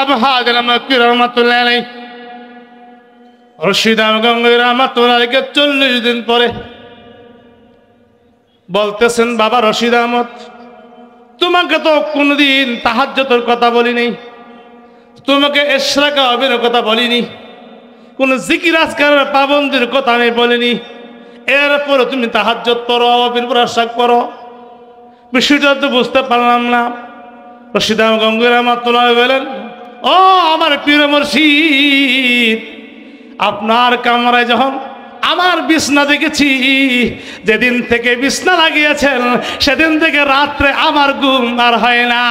আব্দুল্লাহ বাহাদুর মক্কি রহমাতুল্লাহ আলাইহি রশিদ আহমদ গঙ্গোহী রহমাতুল্লাহ আলাইহিকে 40 দিন পরে বলতেছেন, বাবা রশিদ আহমদ, তোমাকে তো কোনদিন তাহাজ্জুদের কথা বলিনি, তোমাকে ইশরাকে অবিনের কথা বলিনি, কোন জিকির আজকারের পাবন্দির কথা আমি বলিনি, এরপরে তুমি তাহাজ্জুদ পড়ো, অবির পর ইশরাক পড়ো, বিষয়টা তো বুঝতে পারলাম না। রশিদ আহমদ গঙ্গোহী রহমাতুল্লাহ আলাইহি বলেন, ও আমার পীর মুর্শিদ, আপনার কামরায় যখন আমার বিছনা দেখেছি, যেদিন থেকে বিছনা লাগিয়েছেন সেদিন থেকে রাত্রে আমার ঘুম আর হয় না।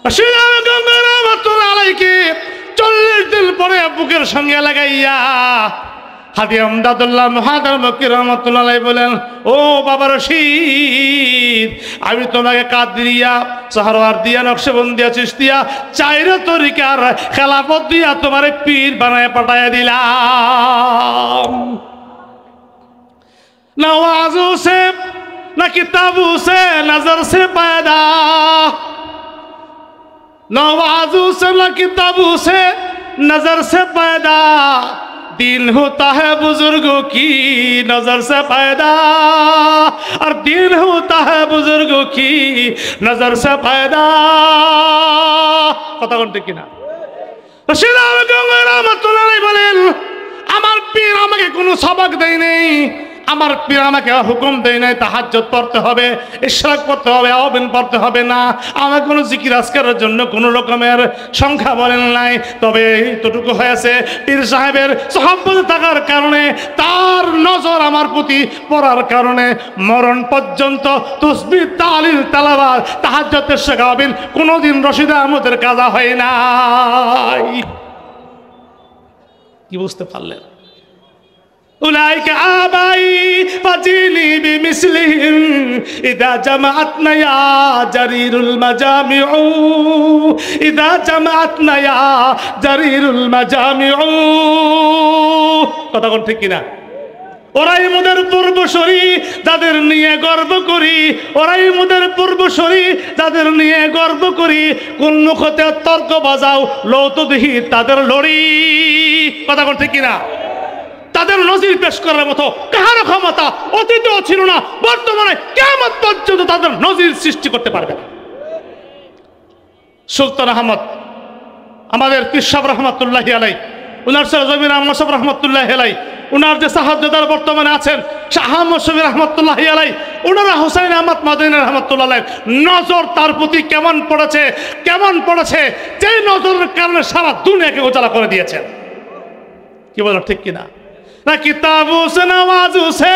রশিদ আহমদ গঙ্গোহী রহমাতুল্লাহ আলাইহি 40 দিন পরে বুকের সঙ্গে লাগাইয়া হাজী আমদাদুল্লাহ বাহাদুর মক্কি রহমাতুল্লাহ আলাইহি বলেন, ও বাবা রশিদ, আমি তোমাকে কাদরিয়া, সাহরাওয়ার্দিয়া, নকশবন্দিয়া, চিশতিয়া 4 তরিকার খেলাফত দিয়া তোমার পীর বানায় পাঠাইয়া দিলাম। না ওয়াজু সে না কিতাবু সে নজর সে पैदा, ना वाजू से ना किताबू से नजर से पैदा, दिन होता है बुजुर्गों की नजर से पैदा, और दिन होता है बुजुर्गों की नजर से पैदा। কথা বলতে কিনা? রশিদ আহমদ গঙ্গোহী রহমাতুল্লাহ আলাইহি বলেন, আমার পীর আমাকে কোনো সবক দেয় নেই, আমার পীর আমাকে হুকুম দেয় নাই তাহাজ্জুদ পড়তে হবে, ইশরাক পড়তে হবে, আওয়াবিন পড়তে হবে না, আমার কোনো জিকির আজকারের জন্য কোনো রকমের সংখ্যা বলেন নাই। তবে এতটুকু হয়েছে, পীর সাহেবের সহবত থাকার কারণে, তার নজর আমার প্রতি পড়ার কারণে মরণ পর্যন্ত তাসবিহ, তাহলিল, তেলাওয়াত, তাহাজ্জুদ, ইশরাক, আওয়াবিন কোনোদিন রশিদ আহমদের কাজা হয় নাই। কি বুঝতে পারলেন? উলাইকা আবাই ফাজিনি বিমিসলিহিম ইদা জামাআতনা ইয়া জারিরুল মাজামিউ, ইদা জামাআতনা ইয়া জারিরুল মাজামিউ। কথা কোন ঠিক কিনা? ওরাই মোদের পূর্বসূরি, যাদের নিয়ে গর্ব করি, ওরাই মোদের পূর্বসূরি, যাদের নিয়ে গর্ব করি, কোন মুখতে তর্ক বাজাও লৌত দিহি তাদের লড়ি। কথা কোন ঠিক কিনা? তাদের নজির পেশ করার মতো কাহার ক্ষমতা অতীতেও ছিল না, বর্তমানে কিয়ামত পর্যন্ত তাদের নজির সৃষ্টি করতে পারবে না। সুলতান আহমদ আমাদের পীর সাহেব রহমাতুল্লাহি আলাইহি, উনার স্যার জমির আহমদ সাহেব রহমাতুল্লাহি আলাইহি, উনার যে সাহায্যদার বর্তমানে আছেন শাহ আহমদ শফি রহমাতুল্লাহি আলাইহি, উনারা হুসাইন আহমদ মাদানী রহমাতুল্লাহ আলাইহি, নজর তার প্রতি কেমন পড়েছে, কেমন পড়েছে, যে নজরের কারণে সারা দুনিয়াকে উজালা করে দিয়েছেন। কি বলেন ঠিক কিনা? ना किताबों से नवाजों से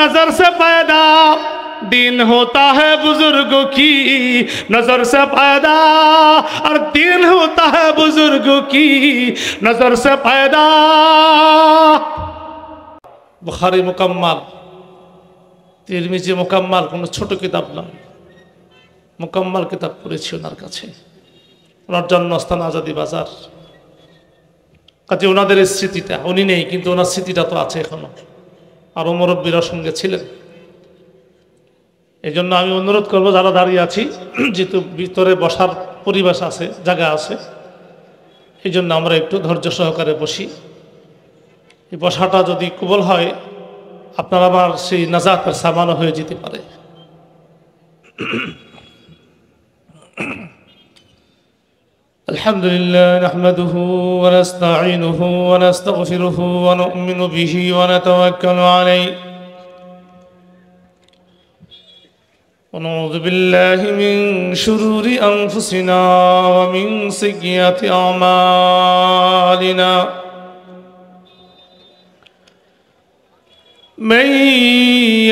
नजर से पैदा, दिन होता है बुजुर्गों की नजर से पैदा, और दिन होता है बुजुर्गों की नजर से पैदा। बुखारी मुकम्मल, तिरमिजी मुकम्मल কোনো ছোট কিতাব না, মুকাম্মাল কিতাব পড়েছি ওনার কাছে। ওনার জন্মস্থান আজাদি বাজার। কাজে ওনাদের স্মৃতিটা, উনি নেই কিন্তু ওনার স্মৃতিটা তো আছে এখনো, আরও মুরব্বীরা সঙ্গে ছিলেন। এই জন্য আমি অনুরোধ করবো, যারা দাঁড়িয়ে আছি, যেহেতু ভিতরে বসার পরিবেশ আছে, জায়গা আছে, এই জন্য আমরা একটু ধৈর্য সহকারে বসি। এই বসাটা যদি কবুল হয়, আপনার আবার সেই নাজাতের সামানও হয়ে যেতে পারে। الحمد لله نحمده ونستعينه ونستغفره ونؤمن به ونتوكل عليه ونعوذ بالله من شرور أنفسنا ومن سيئات أعمالنا من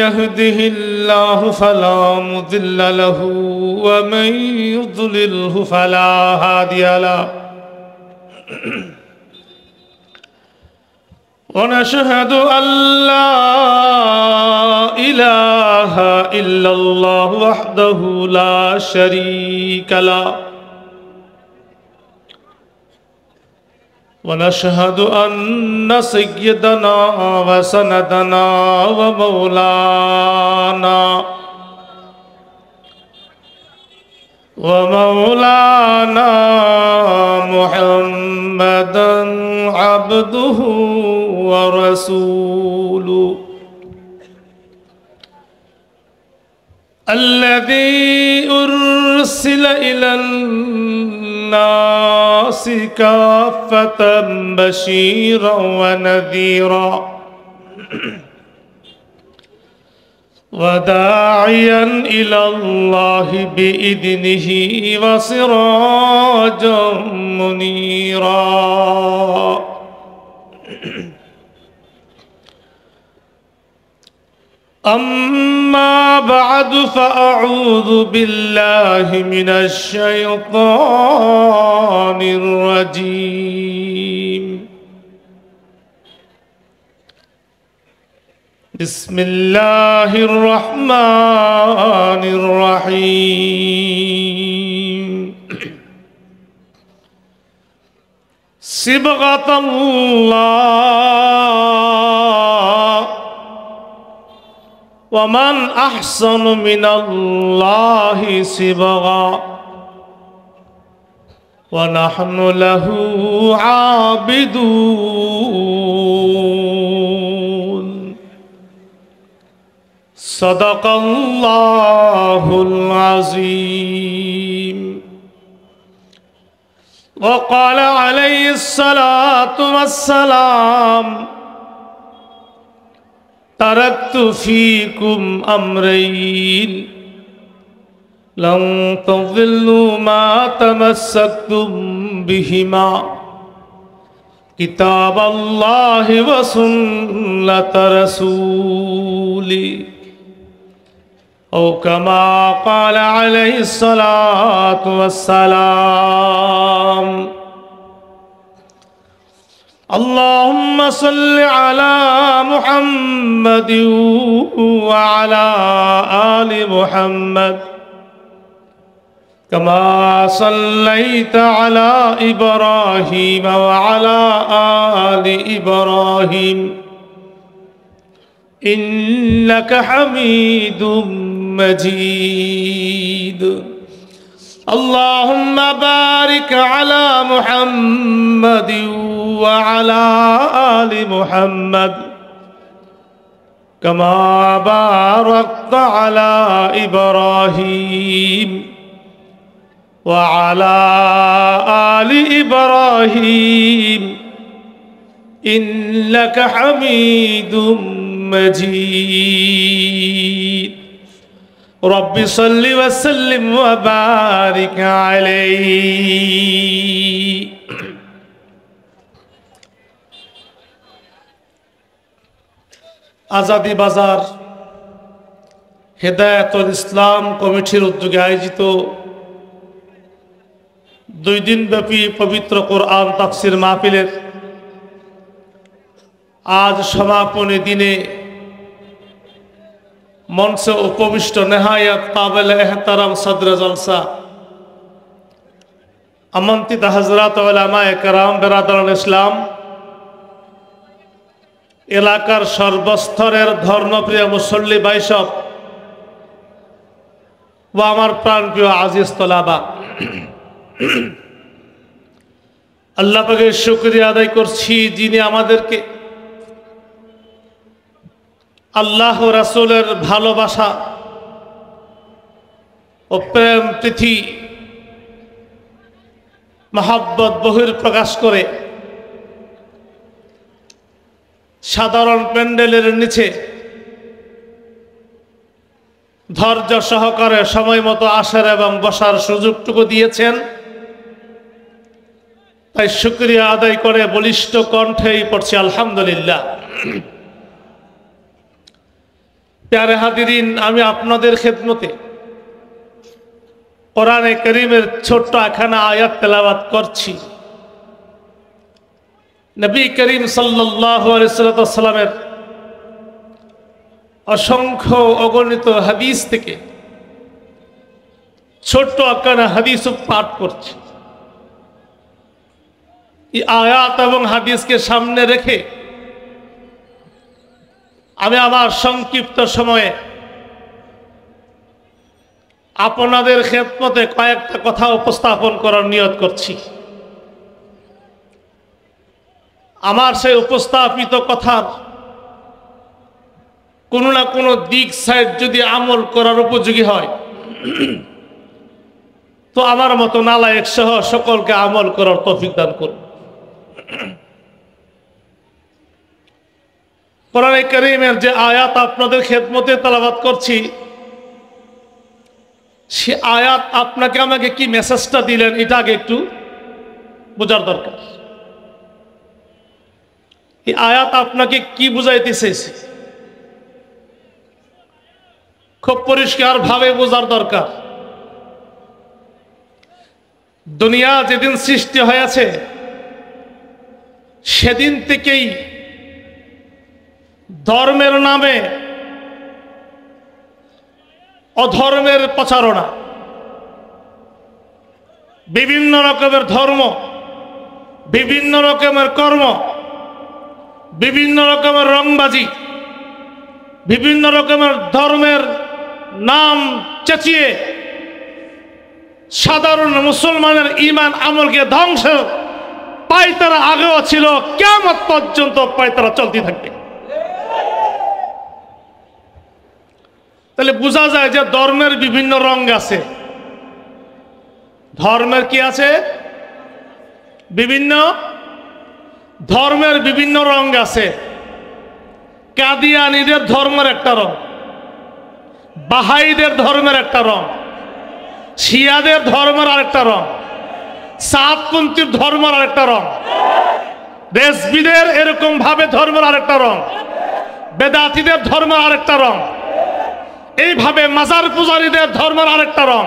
يهده الله فلا مضل له ومن يضلله فلا هادي له ونشهد أن لا إله إلا الله وحده لا شريك له ونشهد أن سيدنا وسندنا ومولانا ومولانا محمدا عبده ورسوله الذي أرسل إلى الناس كافة بشيرا ونذيرا وداعيا إلى الله بإذنه وسراجا منيرا أما بعد فأعوذ بالله من الشيطان الرجيم بسم الله الرحمن الرحيم صبغة الله ومن أحسن من الله صبغا ونحن له عابدون صدق الله العظيم وقال عليه الصلاة والسلام تركت فيكم أمرين لن تضلوا ما تمسكتم بهما كتاب الله وسنة رسوله أو كما قال عليه الصلاة والسلام اللهم صل على محمد وعلى آل محمد كما صليت على إبراهيم وعلى آل إبراهيم إنك حميد مجيد اللهم بارك على محمد وعلى آل محمد كما باركت على إبراهيم وعلى آل إبراهيم إنك حميد مجيد رب صل وسلم وبارك عليه আজাদি বাজার হেদায়েতুল ইসলাম কমিটির উদ্যোগে আয়োজিত 2 দিনব্যাপী পবিত্র কোরআন তাফসীর মাহফিলের আজ সমাপনী দিনে মঞ্চে উপবিষ্ট নেহায়াত কাবিল এহতারাম সদর জলসা আমন্ত্রিত হযরত উলামায়ে কেরাম বিরাদরান ইসলাম এলাকার সর্বস্তরের ধর্মপ্রিয় মুসল্লি ভাইসব ও আমার প্রাণপ্রিয় আজিজ তোলাবা আল্লাহ পাকের শুকরিয়া আদায় করছি যিনি আমাদেরকে আল্লাহ ও রাসূলের ভালোবাসা ও প্রেম প্রীতি মহব্বত বহির্প্রকাশ করে সাধারণ প্যান্ডেলের নিচে ধৈর্য সহকারে সময় মতো আসার এবং বসার সুযোগটুকু দিয়েছেন তাই শুকরিয়া আদায় করে বলিষ্ঠ কণ্ঠেই পড়ছি আলহামদুলিল্লাহ। প্যারে হাদিরিন, আমি আপনাদের খেদমতে কোরআনে কারীমের ছোট্ট একখানা আয়াত তেলাওয়াত করছি। নবী করিম সাল্লাল্লাহু আলাইহি ওয়াসাল্লামের অসংখ্য অগণিত হাদিস থেকে ছোট্ট একখানা হাদিস পাঠ করছি। এই আয়াত এবং হাদিসকে সামনে রেখে আমি আমার সংক্ষিপ্ত সময়ে আপনাদের খেদমতে কয়েকটা কথা উপস্থাপন করার নিয়ত করছি। আমার সেই উপস্থাপিত কথার কোনো না কোনো দিক সাইড যদি আমল করার উপযোগী হয় তো আমার মতো নালায়েক সহ সকলকে আমল করার তৌফিক দান করুন। কোরআনে কারীমের যে আয়াত আপনাদের খেদমতে তেলাওয়াত করছি, সে আয়াত আপনাকে আমাকে কি মেসেজটা দিলেন এটা আগে একটু বোঝার দরকার। এই আয়াত আপনাকে কি বুঝাইতে চেয়েছে খুব পরিষ্কার ভাবে বোঝার দরকার। দুনিয়া যেদিন সৃষ্টি হয়েছে সেদিন থেকেই ধর্মের নামে অধর্মের প্রচারণা, বিভিন্ন রকমের ধর্ম, বিভিন্ন রকমের কর্ম, বিভিন্ন রকমের রংবাজি, বিভিন্ন রকমের ধর্মের নাম চেঁচিয়ে সাধারণ মুসলমানের ঈমান আমলকে ধ্বংস পায়তারা আগেও ছিল, কিয়ামত পর্যন্ত পায়তারা চলতে থাকবে। তাহলে বোঝা যায় যে ধর্মের বিভিন্ন রং আছে। ধর্মের কি আছে? বিভিন্ন ধর্মের বিভিন্ন রং আছে। কাদিয়ানীদের ধর্মের একটা রং, বাহাইদের ধর্মের একটা রং, শিয়াদের ধর্মের আরেকটা রং, সাতপন্থীর ধর্মের আরেকটা রং, রেজবিদের এরকম ভাবে ধর্মের আরেকটা রং, বেদাতীদের ধর্মের আরেকটা রং, এইভাবে মাজার পূজারীদের ধর্মের আরেকটা রং।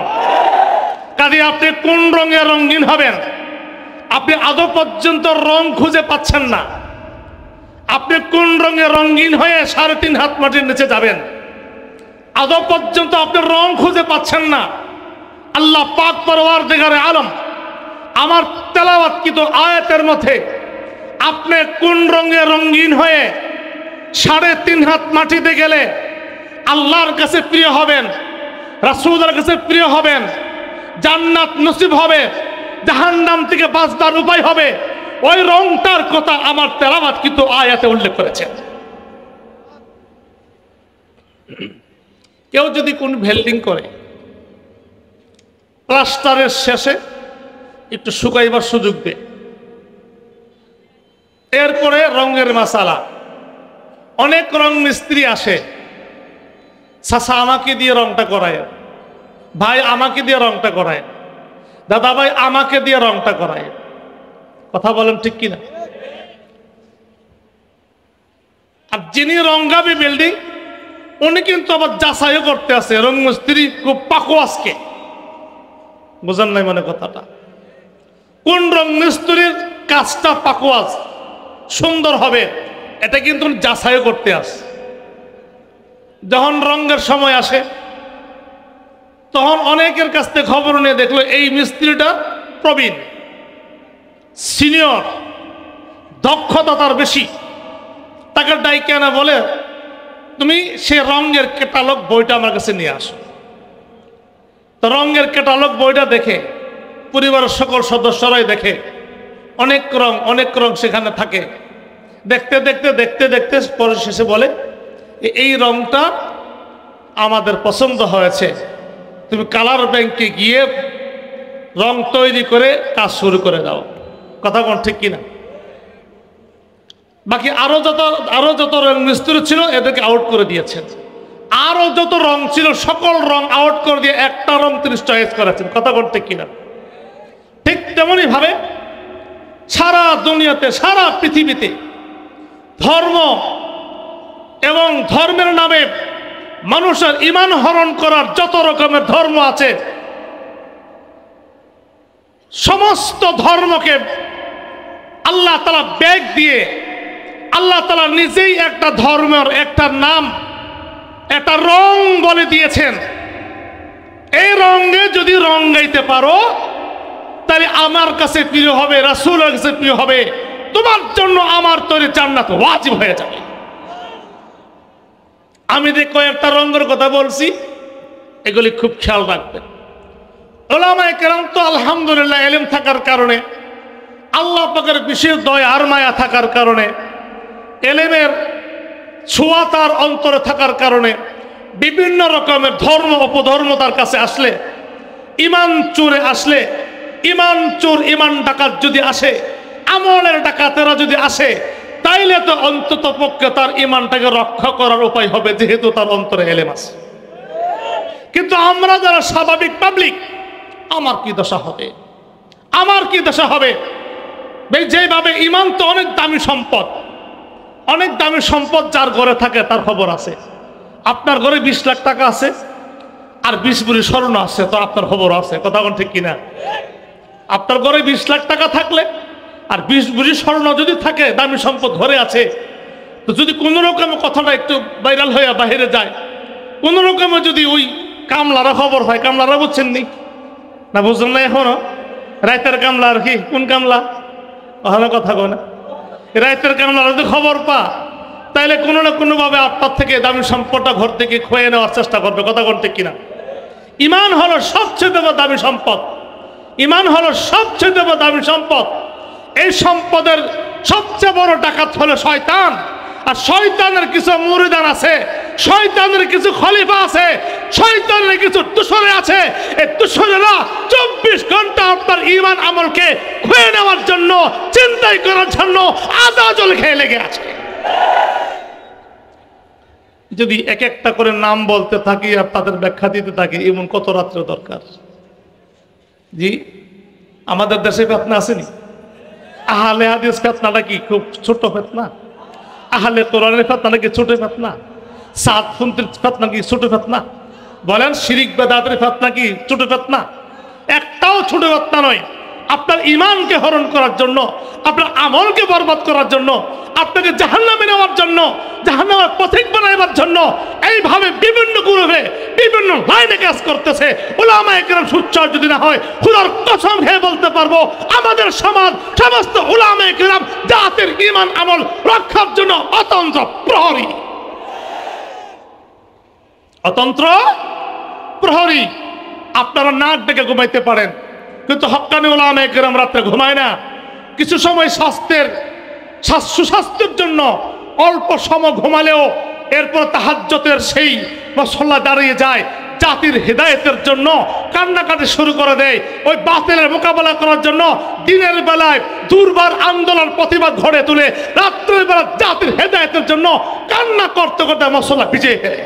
কাজে আপনি কোন রঙে রঙিন হবেন আপনি আদৌ পর্যন্ত রং খুঁজে পাচ্ছেন না। আপনি কোন রঙে রঙিন হয়ে 3.5 হাত মাটির নিচে যাবেন আদৌ পর্যন্ত আপনি রং খুঁজে পাচ্ছেন না। আল্লাহ পাক পরওয়ারদিগারে আলম আমার তেলাওয়াতকৃত আয়াতের মধ্যে আপনি কোন রঙে রঙিন হয়ে 3.5 হাত মাটিতে গেলে আল্লাহর কাছে প্রিয় হবেন, রাসূলের কাছে প্রিয় হবেন, জান্নাত নসিব হবে, জাহান্নাম থেকে বাঁচার উপায় হবে, ওই রংটার কথা আমার তেলাওয়াতকৃত আয়াতে উল্লেখ করেছেন। কেউ যদি কোন ভেল্ডিং করে প্লাস্টারের শেষে একটু শুকাইবার সুযোগ দেয়, এরপরে রঙের মাসালা, অনেক রং মিস্ত্রি আসে, চাচা আমাকে দিয়ে রংটা করায়, ভাই আমাকে দিয়ে রংটা করায়, দাদা ভাই আমাকে দিয়ে রংটা করায়। কথা বলেন ঠিক কিনা? আর যিনি রঙাবি বিল্ডিং উনি কিন্তু আবার যাচাইও করতে আছে রং মিস্ত্রি খুব পাকো আজকে। বুঝেন নাই মানে কথাটা? কোন রং মিস্ত্রির কাজটা পাকোয়াজ সুন্দর হবে এটা কিন্তু যাচাইও করতে আসে। যখন রঙের সময় আসে তখন অনেকের কাছ থেকে খবর নিয়ে দেখলো এই মিস্ত্রিটা প্রবীণ, সিনিয়র, দক্ষতা তার বেশি, তাকে ডাইকে না বলে তুমি সে রঙের ক্যাটালগ বইটা আমার কাছে নিয়ে আসো। তো রঙের ক্যাটালগ বইটা দেখে পরিবারের সকল সদস্যরাই দেখে অনেক রং সেখানে থাকে। দেখতে দেখতে দেখতে দেখতে পরে শেষে বলে এই রংটা আমাদের পছন্দ হয়েছে, তুমি কালার ব্যাংকে গিয়ে রং তৈরি করে কাজ শুরু করে দাও। কথা কোন ঠিক কিনা? বাকি আরো যত রং মিস্ত্রি ছিল এদেরকে আউট করে দিয়েছেন। আরো যত রং ছিল সকল রং আউট করে দিয়ে একটা রং তিনি চয়েস করেছেন। কথা কোন ঠিক কিনা? ঠিক তেমনি ভাবে সারা দুনিয়াতে, সারা পৃথিবীতে ধর্ম এবং ধর্মের নামে মানুষের ঈমান হরণ করার যত রকমের ধর্ম আছে সমস্ত ধর্মকে আল্লাহ তাআলা ব্যাগ দিয়ে আল্লাহ তাআলা নিজেই একটা ধর্মের একটা নাম, একটা রং বলে দিয়েছেন। এই রঙে যদি রং গাইতে পারো তাহলে আমার কাছে প্রিয় হবে, রাসূলের কাছে প্রিয় হবে, তোমার জন্য আমার তৈরি জান্নাত ওয়াজিব হয়ে যাবে। আমি যে কয়েকটা রঙের কথা বলছি এগুলি খুব খেয়াল রাখবেন। উলামায়ে কেরাম তো আলহামদুলিল্লাহ ইলম থাকার কারণে, আল্লাহ পাকের বিশেষ দয়া আর মায়া থাকার কারণে, ইলমের ছোঁয়া তার অন্তরে থাকার কারণে বিভিন্ন রকমের ধর্ম অপধর্ম তার কাছে আসলে, ইমান চোরে আসলে, ইমান চোর ইমান ডাকাত যদি আসে, আমলের ডাকাতেরা যদি আসে, তাইলে তো অন্তত পক্ষে তার ইমানটাকে রক্ষা করার উপায় হবে, যেহেতু তার অন্তরে ইলম আছে। কিন্তু আমরা যারা স্বাভাবিক পাবলিক, আমার কি দশা হবে, আমার কি দশা হবে? যেভাবে ইমান তো অনেক দামি সম্পদ, অনেক দামি সম্পদ যার ঘরে থাকে তার খবর আছে। আপনার ঘরে 20 লাখ টাকা আছে আর 20 ভরি স্বর্ণ আছে, তো আপনার খবর আছে, কথা কোন ঠিক কিনা? আপনার ঘরে 20 লাখ টাকা থাকলে আর 20 ভরি স্বর্ণ যদি থাকে, দামি সম্পদ ঘরে আছে, তো যদি কোনো রকমে কথাটা একটু ভাইরাল হয়ে বাইরে যায়, কোনো রকমে যদি ওই কামলারা খবর হয়, কামলারা বুঝছেন নি না? বুঝলেন না এখনো? রাইতের কামলা আর কি, কোন কামলা ওখানে কথা কয় না, রাইতের কামলারা যদি খবর পা, তাইলে কোনো না কোনোভাবে আপনার থেকে দামি সম্পদটা ঘর থেকে খোয়ে নেওয়ার চেষ্টা করবে, কথা কোন ঠিক কিনা? ইমান হলো সবচেয়ে দামি সম্পদ, ইমান হলো সবচেয়ে দামি সম্পদ। এই সম্পদের সবচেয়ে বড় ডাকাত হলো শয়তান। আর শয়তানের কিছু মুরিদান আছে, শয়তানের কিছু খলিফা আছে, শয়তানের কিছু দুশরে আছে। এই দুশরেরা 24 ঘন্টা আপনার ঈমান আমলকে খুঁয়ে নেওয়ার জন্য, চিন্তাই করার জন্য আদা জল খেয়ে লেগে আছে। যদি এক একটা করে নাম বলতে থাকি আর তাদের ব্যাখ্যা দিতে থাকি, এমন কত রাত্রে দরকার। জি, আমাদের দেশে ফেতনা আসেনি? আহলে হাদিস ফেতনাটা কি খুব ছোট ফেতনা? আহলে কোরআনের ফেতনাটা কি ছোট ফেতনা? সাতফুন্তির ফেতনা কি ছোট ফেতনা? বলেন শিরিক বেদাতের ফেতনা কি ছোট ফেতনা? একটাও ছোট ফেতনা নয়। আপনার ঈমানকে হরণ করার জন্য, আপনার আমলকে বরবাদ করার জন্য, আপনাকে জাহান্নামে নেওয়ার জন্য, জাহান্নামের পথিক বানাইবার জন্য এইভাবে বিভিন্ন গ্রুপে বিভিন্ন লাইনে কাজ করতেছে। উলামায়ে কেরাম সুচ্চার যদি না হয়, খোদার কসম খেয়ে বলতে পারবো, আমাদের সমাজ সমস্ত উলামায়ে কেরাম জাতির ঈমান আমল রক্ষার জন্য অতন্ত্র প্রহরী, অতন্ত্র প্রহরী। আপনারা নাক ডেকে ঘুমাইতে পারেন, কিন্তু হক্কানি উলামায়ে কেরাম রাত্রে ঘুমায় না। কিছু সময় সুস্বাস্থ্যের জন্য অল্প সময় ঘুমালেও এরপর তাহাজ্জুদের সেই মুসল্লা দাঁড়িয়ে যায়, জাতির হেদায়েতের জন্য কান্নাকাটি শুরু করে দেয়। ওই বাতিলের মোকাবেলা করার জন্য দিনের বেলায় দুর্বার আন্দোলন প্রতিবাদ ঘরে তুলে, রাত্রের বেলা জাতির হেদায়েতের জন্য কান্না করতে করতে মুসল্লা ভিজে ফেলে।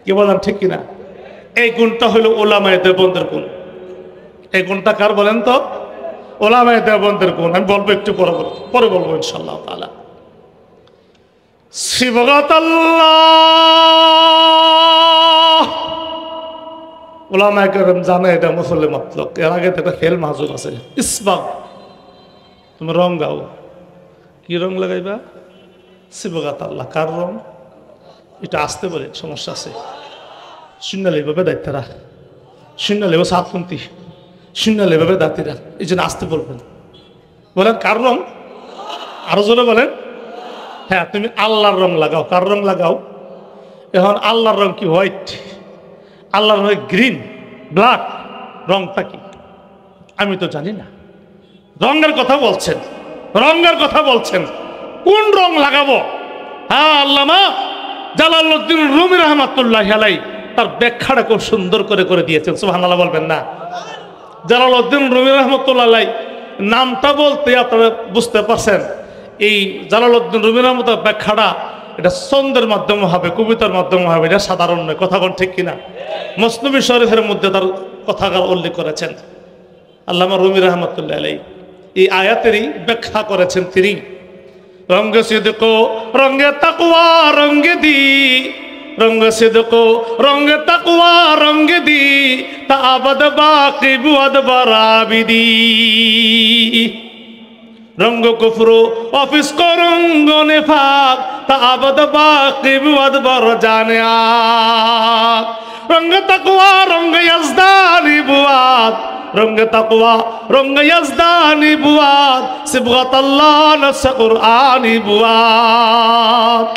কি বলেন ঠিক কিনা? এই গুণটা হলো উলামায়ে দেওবন্দের গুণ। এই গুণটা কার বলেন তো? উলামায়ে দেওবন্দের গুণ। আমি বলবো একটু পরে বলবো ইনশাআল্লাহ তাআলা। সিবগাতাল্লাহ, উলামায়ে কেরাম জানে এটা মুসল্লি মতলক। এর আগে তো একটা ফেল মাহজুব আছে, ইসবাগ। তুমি রং গাও, কি রং লাগাইবা? সিবগাতাল্লাহ। কার রং? এটা আসতে পারে, সমস্যা আছে। শূন্য লেভাবে দায়িত্বরা, শূন্য লেব সাতপন্থী, শূন্য লেভাবে দাঁতিরা, এই জন্য আসতে বলবেন। বলেন কার রং? আরো জোরে বলেন। হ্যাঁ, তুমি আল্লাহর রং লাগাও। কার রং লাগাও? এখন আল্লাহর রং কি? হোয়াইট। আল্লাহর রং গ্রিন, ব্ল্যাক। রংটা কি আমি তো জানি না। রঙের কথা বলছেন, রঙের কথা বলছেন, কোন রং লাগাবো? হ্যাঁ, আল্লামা জালালউদ্দিন রুমি রহমাতুল্লাহি আলাইহি তার ব্যাখ্যাটা খুব সুন্দর করে দিয়েছেন। সুবহানাল্লাহ বলবেন না? জালালউদ্দিন রুমি রহমাতুল্লাহি আলাইহি নামটা বলতে আপনারা বুঝতে পারছেন, এই জালালউদ্দিন রুমি রহমাতুল্লাহ ব্যাখ্যাটা এটা ছন্দের মাধ্যমে হবে, কবিতার মাধ্যমে হবে, এটা সাধারণ নয়। কথা কোন ঠিক কিনা? মসনবী শরীফের মধ্যে তার কথাকার উল্লেখ করেছেন আল্লামা রুমি রহমাতুল্লাহি আলাইহি। এই আয়াতেরই ব্যাখ্যা করেছেন তিনি। রঙ্গে সিদকো রঙ্গে তাকওয়া রঙ্গে দি, রঙ্গে সিদকো রঙ্গে তাকওয়া রঙ্গে দি, তা আবাদ বাকি বুয়াদ বারাবিদি। রঙ্গ কুফরু অফিস কো রঙ্গ নেফাক, তা আবাদ বাকি বুয়াদ বর জানে আক। রঙ্গে তাকওয়া রঙ্গে ইয়াজদানি বুয়াদ, রঙ্গে তাকওয়া রঙ্গে ইয়াজদানি বুয়াদ, সিবগাতাল্লাহ নসে কুরআনি বুয়াদ।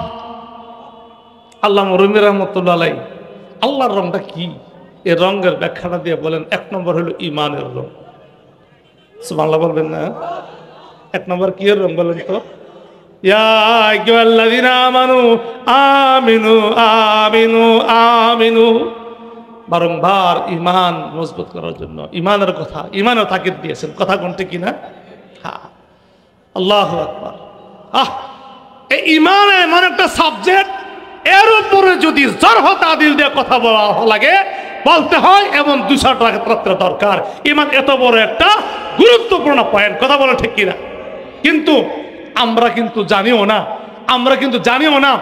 আল্লামা রুমি রহমাতুল্লাহি আলাইহি আল্লাহর রংটা কি? এই রঙের ব্যাখ্যাটা দিয়ে বলেন, 1 নম্বর হলো ইমানের রং। সুবহানাল্লাহ বলবেন না? 1 নম্বর কি এর রং বলেন তো? ইয়া আইয়ুহাল্লাযীনা আমানু আমিনু আমিনু আমিনু। বারংবার ইমান মজবুত করার জন্য ইমানের কথা, ইমানও তাকিদ দিয়েছেন। কথা কোনটি কিনা? হ্যাঁ, আল্লাহু আকবার। এই ইমান এমন একটা সাবজেক্ট, এর উপরে যদি জরহ তাদিল দিয়ে কথা বলা লাগে, বলতে হয় এমন 200 টাকা দরকার। ইমান এত বড় একটা গুরুত্বপূর্ণ পয়েন্ট। কথা বলা ঠিক কিনা? কিন্তু আমরা কিন্তু জানিও না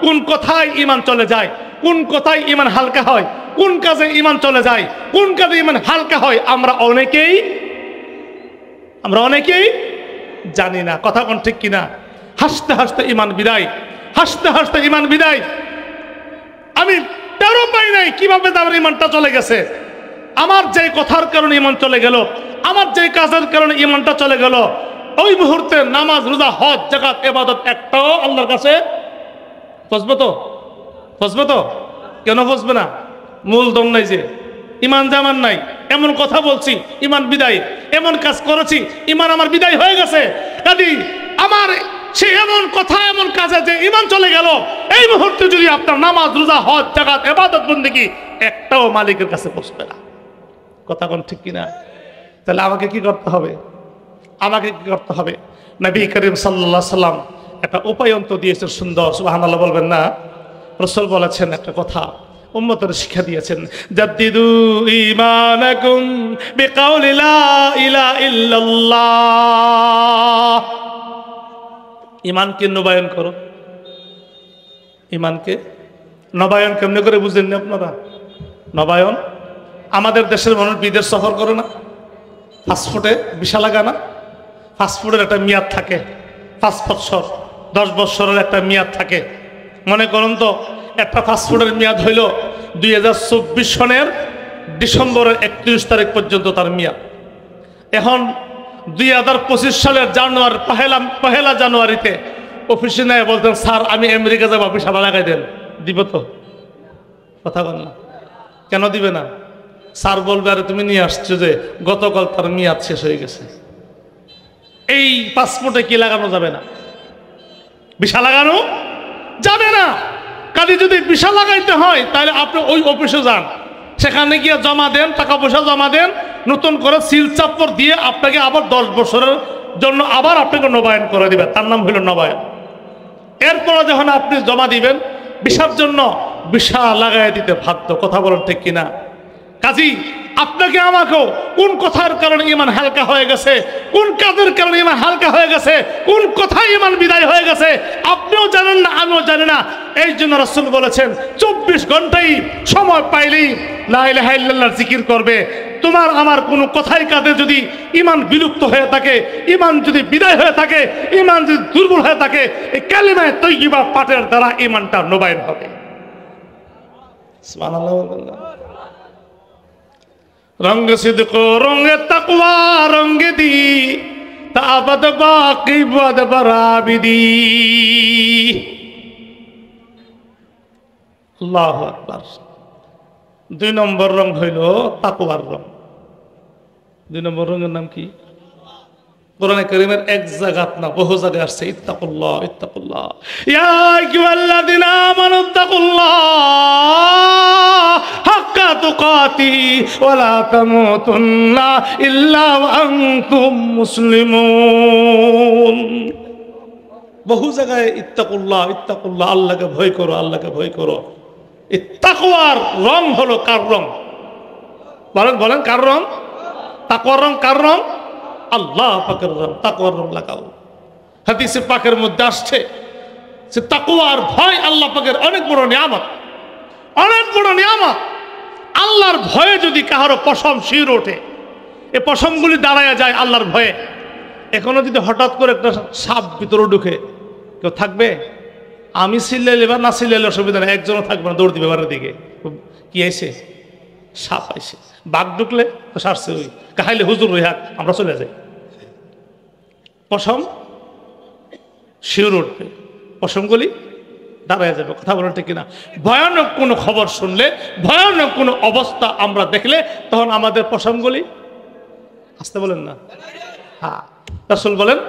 কোন কথায় ইমান চলে যায়, কোন কথায় ইমান হালকা হয়, কোন কাজে ইমান চলে যায়, কোন কাজে ইমান হালকা হয়। আমরা অনেকেই জানি না। কথা কোন ঠিক কিনা? হাসতে হাসতে ইমান বিদায়, হাসতে হাসতে ইমান বিদায়। আমি টেরও পাই নাই কিভাবে আমার ইমানটা চলে গেছে। আমার যে কথার কারণে ইমান চলে গেল, আমার যে কাজের কারণে ইমানটা চলে গেল, ওই মুহূর্তে নামাজ, রোজা, হজ, যাকাত, ইবাদত একটাও আল্লাহর কাছে ফসবে তো? কেন ফসবে না? মূলধন নাই যে, ইমান জামান নাই, এমন কথা বলছি ইমান বিদায়, এমন কাজ করেছি ইমান আমার বিদায় হয়ে গেছে। কাজী আমার সে এমন কথা, এমন কাজে যে ইমান চলে গেল, এই মুহূর্তে যদি আপনার নামাজ, রোজা, হজ, যাকাত, ইবাদত, বন্দেগী একটাও মালিকের কাছে পৌঁছবে না। কথা কোন ঠিক কিনা? তাহলে আমাকে কি করতে হবে? নবী করিম সাল্লাল্লাহু আলাইহি সাল্লাম একটা উপায় অন্ত দিয়েছেন সুন্দর। সুবহানাল্লাহ বলবেন না? রাসূল বলেছেন একটা কথা, উম্মতের শিক্ষা দিয়েছেন, জাদ্দিদু ঈমানাকুম বিকাউলি লা ইলাহা ইল্লাল্লাহ। ঈমানকে নবায়ন করো। ঈমানকে নবায়ন কেমনে করে বুঝেন না আপনারা? নবায়ন, আমাদের দেশের মানুষ বিদেশ সফর করে না, পাসপোর্টে ভিসা লাগা না? পাসপোর্টের একটা মেয়াদ থাকে, 5 বছর 10 বছরের একটা মেয়াদ থাকে। মনে করুন তো, একটা পাসপোর্টের মেয়াদ হইল 2024 সনের ডিসেম্বরের 31 তারিখ পর্যন্ত তার মেয়াদ। এখন 2025 সালের পহেলা জানুয়ারিতে অফিসে নেয় বলতেন, স্যার আমি আমেরিকা যাবো, ভিসা লাগাই দেন। দিব তো? কথা বল না, কেন দিবে না? স্যার বলবে, আরে তুমি নিয়ে আসছো যে গতকাল তার মেয়াদ শেষ হয়ে গেছে। এই পাসপোর্টে কি লাগানো যাবে না? ভিসা লাগানো যাবে না। কাজে যদি ভিসা লাগাইতে হয় তাহলে আপনি ওই অফিসে যান, সেখানে গিয়ে জমা দেন, টাকা পয়সা জমা দেন, নতুন করে সিল চাপ্পর দিয়ে আপনাকে আবার 10 বছরের জন্য আবার আপনাকে নবায়ন করে দিবে। তার নাম হইল নবায়ন। এরপরে যখন আপনি জমা দিবেন ভিসার জন্য, ভিসা লাগাই দিতে বাধ্য। কথা বলেন ঠিক কিনা? কাজী আপনাকে আমাকেও কোন কথার কারণে ইমান হালকা হয়ে গেছে, কোন কাজের কারণে ইমান হালকা হয়ে গেছে, কোন কথায় ইমান বিদায় হয়ে গেছে আপনিও জানেন না, আমিও জানি না। এই জন্য রাসূল বলেছেন, 24 ঘন্টাই সময় পাইলেই লা ইলাহা ইল্লাল্লাহর জিকির করবে। তোমার আমার কোনো কথাই কাজে যদি ইমান বিলুপ্ত হয়ে থাকে, ইমান যদি বিদায় হয়ে থাকে, ইমান যদি দুর্বল হয়ে থাকে, এই কালিমায়ে তয়্যিবা পাঠের দ্বারা ইমানটা নবায়ন হবে। সুবহানাল্লাহ। রঙ্গে সিদক রঙ্গে তাকওয়া রঙ্গে দি তাবাদ বাকি বাদ বরাবিদি। আল্লাহু আকবার। 2 নম্বর রং হইল তাকওয়ার রং। 2 নম্বর রঙের নাম কি? কোরআনে কারীমের এক জায়গা না, বহু জায়গায় আসছে, ইত্তাকুল্লাহ ইত্তাকুল্লাহ। ইয়া আইয়ুহাল্লাযিনা আমানু ইত্তাকুল্লাহ হাক্কা তুকাতিহি ওয়া লা তামুতুন্না ইল্লা ওয়া আনতুম মুসলিমুন। বহু জায়গায় ইত্তাকুল্লাহ ইত্তাকুল্লাহ, আল্লাহকে ভয় করো, আল্লাহকে ভয় করো। এই তাকওয়ার রং হলো কার রং? বলেন কার রং? তাকওয়ার রং কার রং? আল্লাহ পাকের রং। তাকওয়ার রং লাগাও। হাদিসে পাকের মধ্যে আসছে যে তাকওয়ার ভয় আল্লাহ পাকের অনেক বড় নিয়ামত, অনেক বড় নিয়ামত। আল্লাহর ভয়ে যদি কাহারো পশম শির ওঠে, এই পশমগুলি দাঁড়ায় যায় আল্লাহর ভয়ে। এখনো যদি হঠাৎ করে একটা সাপ ভিতরে ঢুকে, কেউ থাকবে? আমি চিল্লাইলে বা না চিল্লাইলে অসুবিধা নেই, একজনও থাকবে না, দৌড় দিবে বাড়ির দিকে। কি আইছে? সাপ আইছে। বাঘ ঢুকলে তো সারছে, ওই কাহাইলে হুজুর ওই হাত, আমরা চলে যাই। পশম শিউর উঠবে, পশমগুলি দাঁড়ায় যাবে। কথা বলেন ঠিক কিনা? ভয়ানক কোনো খবর শুনলে, ভয়ানক কোনো অবস্থা আমরা দেখলে তখন আমাদের পশমগুলি আসতে বলেন না। হ্যাঁ, রাসূল বলেন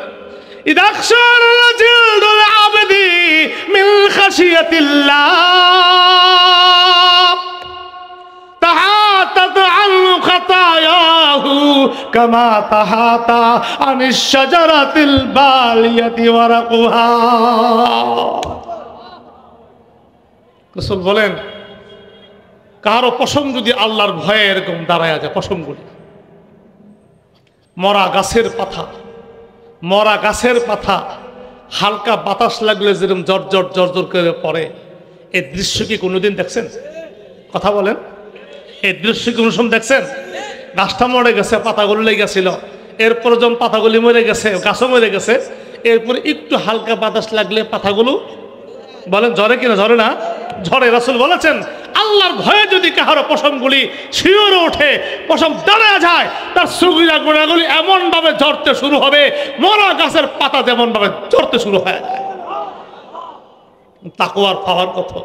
ইদাকশার জিলদুল আবদি মিন খাশিয়াতিল্লাহ তাহাতাত আন খাতায়াহু কামা তাহাতা আনিশ শাজারাতিল বালিয়াতি ওয়ারাকুহা। রাসূল বলেন কারো পশম যদি আল্লাহর ভয়ে এরকম দাঁড়ায় যায়, পশমগুলি মরা গাছের পাতা, মরা গাছের পাতা হালকা বাতাস লাগলে যেরকম জর্জর জর্জর করে পড়ে, এই দৃশ্য কি কোনোদিন দেখছেন? কথা বলেন, এই দৃশ্য কি কোনো সময় দেখছেন? গাছটা মরে গেছে, পাতাগুলো লেগে গেছিল, এরপরে যখন পাতাগুলি মরে গেছে, গাছও মরে গেছে, এরপরে একটু হালকা বাতাস লাগলে পাতাগুলো বলেন ঝরে কিনা? ঝরে না? ঝরে। রাসূল বলেছেন আল্লাহর ভয়ে যদি কাহারো পশমগুলি শিওরে ওঠে, পশম দাঁড়ায় যায়, তার সুগিরা গোড়াগুলি এমন ভাবে ঝরতে শুরু হবে মরা গাছের পাতা যেমন ভাবে ঝরতে শুরু হয়ে যায়। তাকওয়ার পাওয়ার কথা,